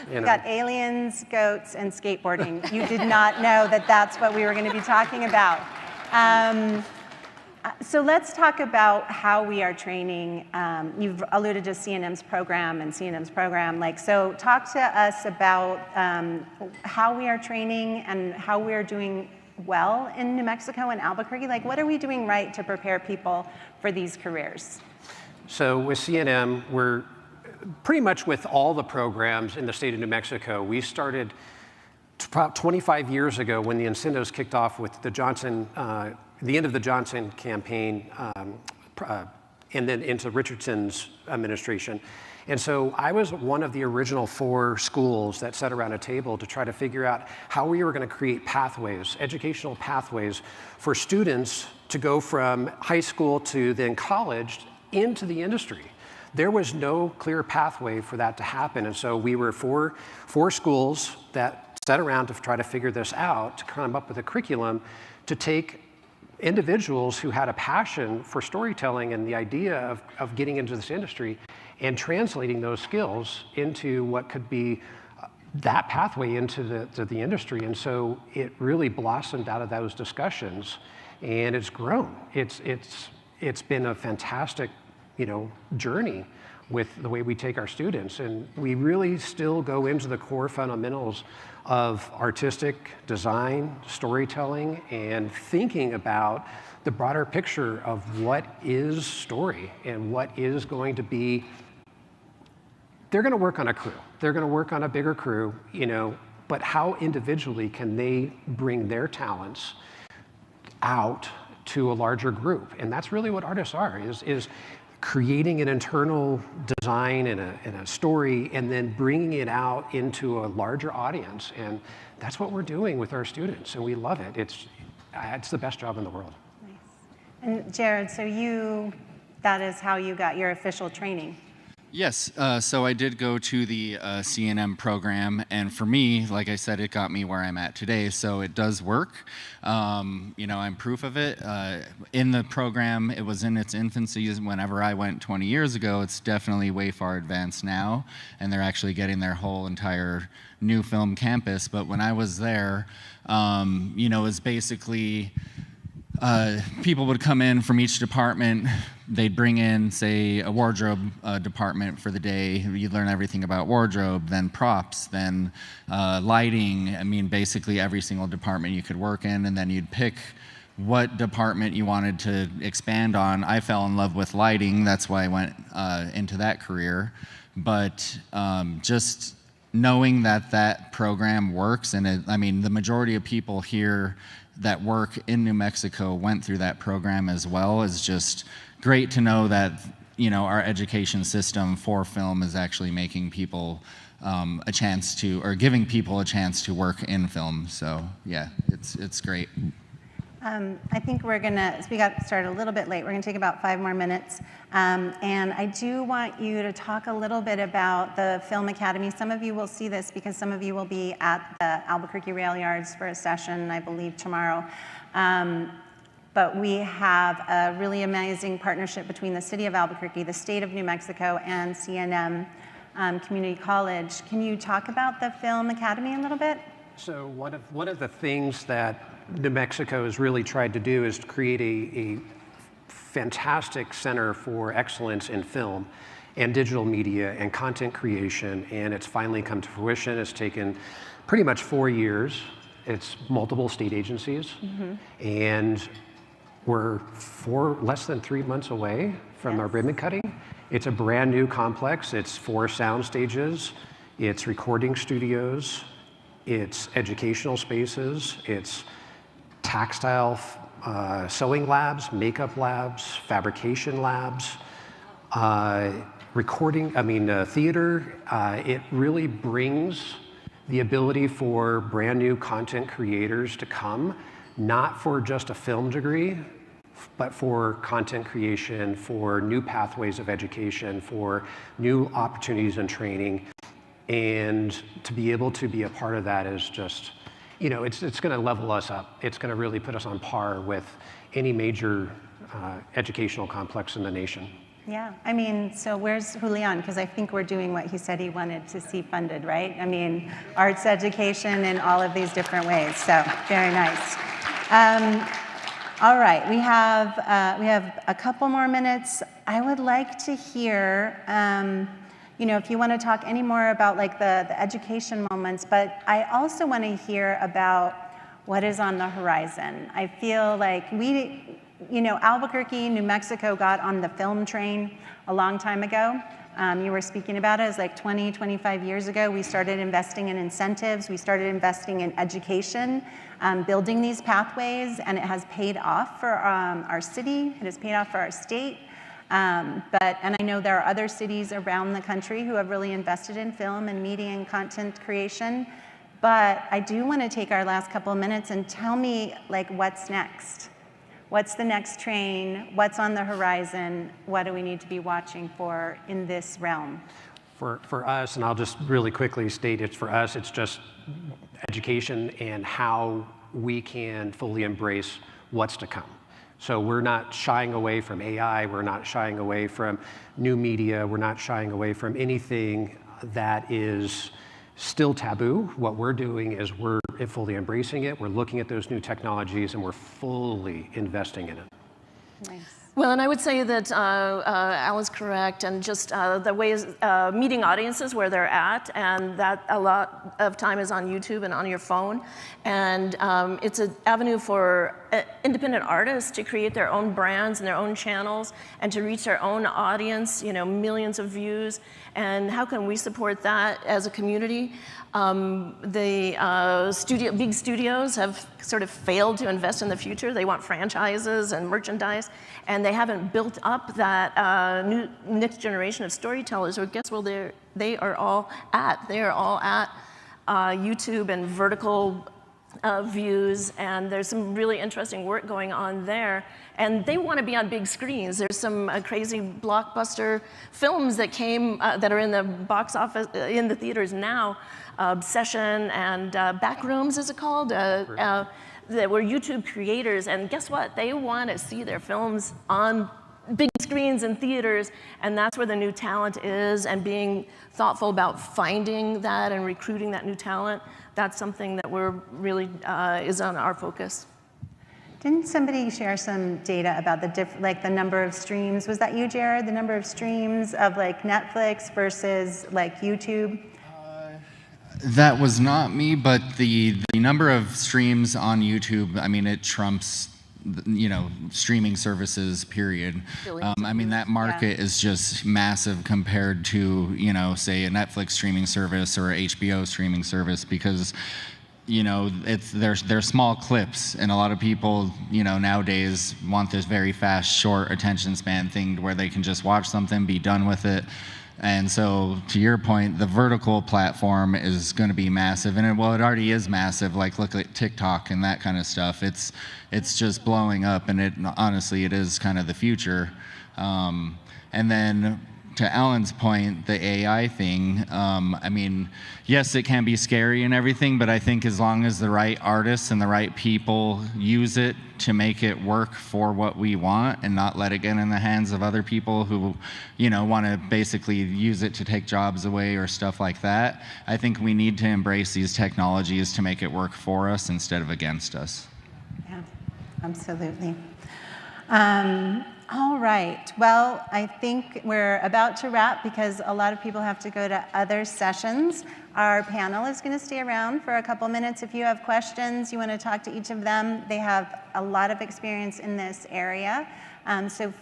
You We know. got aliens, goats, and skateboarding. You did not know that that's what we were going to be talking about. So let's talk about how we are training. You've alluded to C&M's program and C&M's program. So talk to us about how we are training and how we are doing well in New Mexico and Albuquerque. What are we doing right to prepare people for these careers? So with C&M, we're pretty much with all the programs in the state of New Mexico. We started about 25 years ago when the incentives kicked off with the Johnson, the end of the Johnson campaign, and then into Richardson's administration. And so I was one of the original 4 schools that sat around a table to try to figure out how we were going to create pathways, educational pathways for students to go from high school to then college into the industry. There was no clear pathway for that to happen. And so we were four schools that sat around to try to figure this out, to come up with a curriculum to take individuals who had a passion for storytelling and the idea of getting into this industry and translating those skills into what could be that pathway into the industry. And so it really blossomed out of those discussions, and it's grown. It's been a fantastic, journey with the way we take our students, and we really still go into the core fundamentals of artistic design, storytelling, and thinking about the broader picture of what is story and what is going to be. They're going to work on a crew. They're going to work on a bigger crew, but how individually can they bring their talents out to a larger group? And that's really what artists are, is creating an internal design and a story, and then bringing it out into a larger audience. And that's what we're doing with our students, and we love it. It's the best job in the world. Nice. And Jared, so that is how you got your official training. Yes, so I did go to the C&M program, and for me, like I said, it got me where I'm at today, so it does work. I'm proof of it. In the program, it was in its infancy whenever I went 20 years ago. It's definitely way far advanced now, and they're actually getting their whole entire new film campus. But when I was there, it was basically people would come in from each department. They'd bring in, say, a wardrobe department for the day. You'd learn everything about wardrobe, then props, then lighting. Basically every single department you could work in, and then you'd pick what department you wanted to expand on. I fell in love with lighting. That's why I went into that career. But just knowing that that program works, and I mean, the majority of people here that work in New Mexico went through that program as well, is just great to know that, you know, our education system for film is actually making people a chance to, or giving people a chance to work in film. So yeah, it's great. I think we got started a little bit late. We're going to take about 5 more minutes. And I do want you to talk a little bit about the Film Academy. Some of you will see this because some of you will be at the Albuquerque Rail Yards for a session, I believe, tomorrow. But we have a really amazing partnership between the City of Albuquerque, the State of New Mexico, and CNM Community College. Can you talk about the Film Academy a little bit? So one of the things that New Mexico has really tried to do is to create a fantastic center for excellence in film and digital media and content creation, and it's finally come to fruition. It's taken pretty much 4 years. It's multiple state agencies, and we're less than 3 months away from our ribbon cutting. It's a brand new complex. It's 4 sound stages, it's recording studios, it's educational spaces, it's textile sewing labs, makeup labs, fabrication labs, theater. It really brings the ability for brand new content creators to come, not for just a film degree, but for content creation, for new pathways of education, for new opportunities and training. And to be able to be a part of that is just, you know, it's going to level us up. It's going to really put us on par with any major educational complex in the nation. Yeah, I mean, so where's Julian? Because I think we're doing what he said he wanted to see funded, right? I mean, arts education in all of these different ways. So very nice. All right, we have a couple more minutes. I would like to hear, you know, if you want to talk any more about like the education moments, but I also want to hear about what is on the horizon. I feel like you know, Albuquerque, New Mexico got on the film train a long time ago. You were speaking about it as like 20, 25 years ago. We started investing in incentives. We started investing in education, building these pathways, and it has paid off for our city. It has paid off for our state. And I know there are other cities around the country who have really invested in film and media and content creation. But I do want to take our last couple of minutes and tell me, like, what's next? What's the next train? What's on the horizon? What do we need to be watching for in this realm? For us, and I'll just really quickly state it, for us, it's just education and how we can fully embrace what's to come. So we're not shying away from AI, we're not shying away from new media, we're not shying away from anything that is still taboo. What we're doing is we're fully embracing it, we're looking at those new technologies, and we're fully investing in it. Nice. Well, and I would say that Alan's correct, and just the ways meeting audiences where they're at, and that a lot of time is on YouTube and on your phone, and it's an avenue for independent artists to create their own brands and their own channels, and to reach their own audience, you know, millions of views. And how can we support that as a community? The big studios have sort of failed to invest in the future. They want franchises and merchandise, and they haven't built up that next generation of storytellers. Or guess where they are all at? They are all at YouTube and vertical views, and there's some really interesting work going on there. And they want to be on big screens. There's some crazy blockbuster films that came that are in the box office, in the theaters now. Obsession and Backrooms, is it called? That were YouTube creators, and guess what? They want to see their films on big screens in theaters, and that's where the new talent is, and being thoughtful about finding that and recruiting that new talent. That's something that we're really is on our focus. Didn't somebody share some data about the number of streams? Was that you, Jared? The number of streams of like Netflix versus like YouTube? That was not me, but the number of streams on YouTube, I mean, it trumps streaming services, period. I mean, that market is just massive compared to, say a Netflix streaming service or a HBO streaming service, because they're small clips, and a lot of people, nowadays want this very fast, short attention span thing where they can just watch something, be done with it. And so, to your point, the vertical platform is going to be massive, and it already is massive. Like, look at TikTok and that kind of stuff. It's just blowing up, and honestly, it is kind of the future. And then, to Alan's point, the AI thing, I mean, yes, it can be scary and everything, but I think as long as the right artists and the right people use it to make it work for what we want and not let it get in the hands of other people who, want to basically use it to take jobs away or stuff like that, I think we need to embrace these technologies to make it work for us instead of against us. Yeah, absolutely. All right, well, I think we're about to wrap because a lot of people have to go to other sessions. Our panel is going to stay around for a couple minutes. If you have questions, you want to talk to each of them, they have a lot of experience in this area. So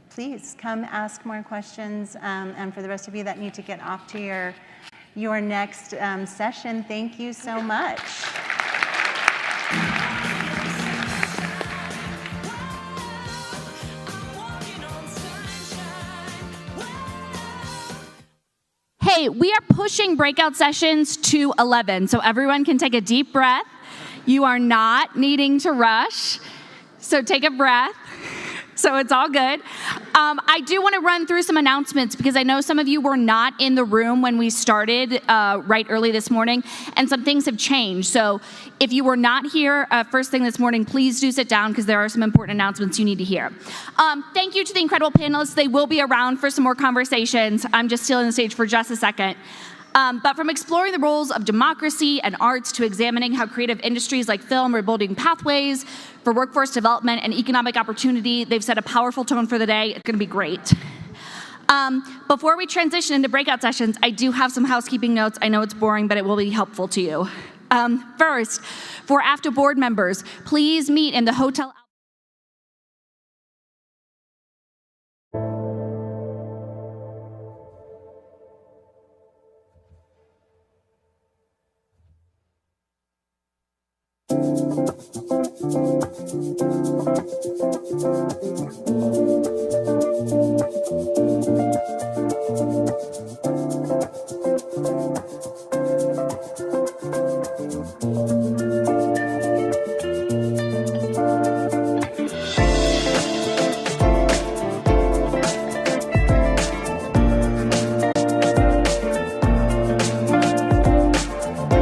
please come ask more questions. And for the rest of you that need to get off to your next session, thank you so much. Hey, we are pushing breakout sessions to 11, so everyone can take a deep breath. You are not needing to rush, so take a breath. So it's all good. I do want to run through some announcements because I know some of you were not in the room when we started right early this morning, and some things have changed. So if you were not here first thing this morning, please do sit down because there are some important announcements you need to hear. Thank you to the incredible panelists. They will be around for some more conversations. I'm just stealing the stage for just a second. But from exploring the roles of democracy and arts to examining how creative industries like film are building pathways for workforce development and economic opportunity, they've set a powerful tone for the day. It's going to be great. Before we transition into breakout sessions, I do have some housekeeping notes. I know it's boring, but it will be helpful to you. First, for AFTA board members, please meet in the hotel.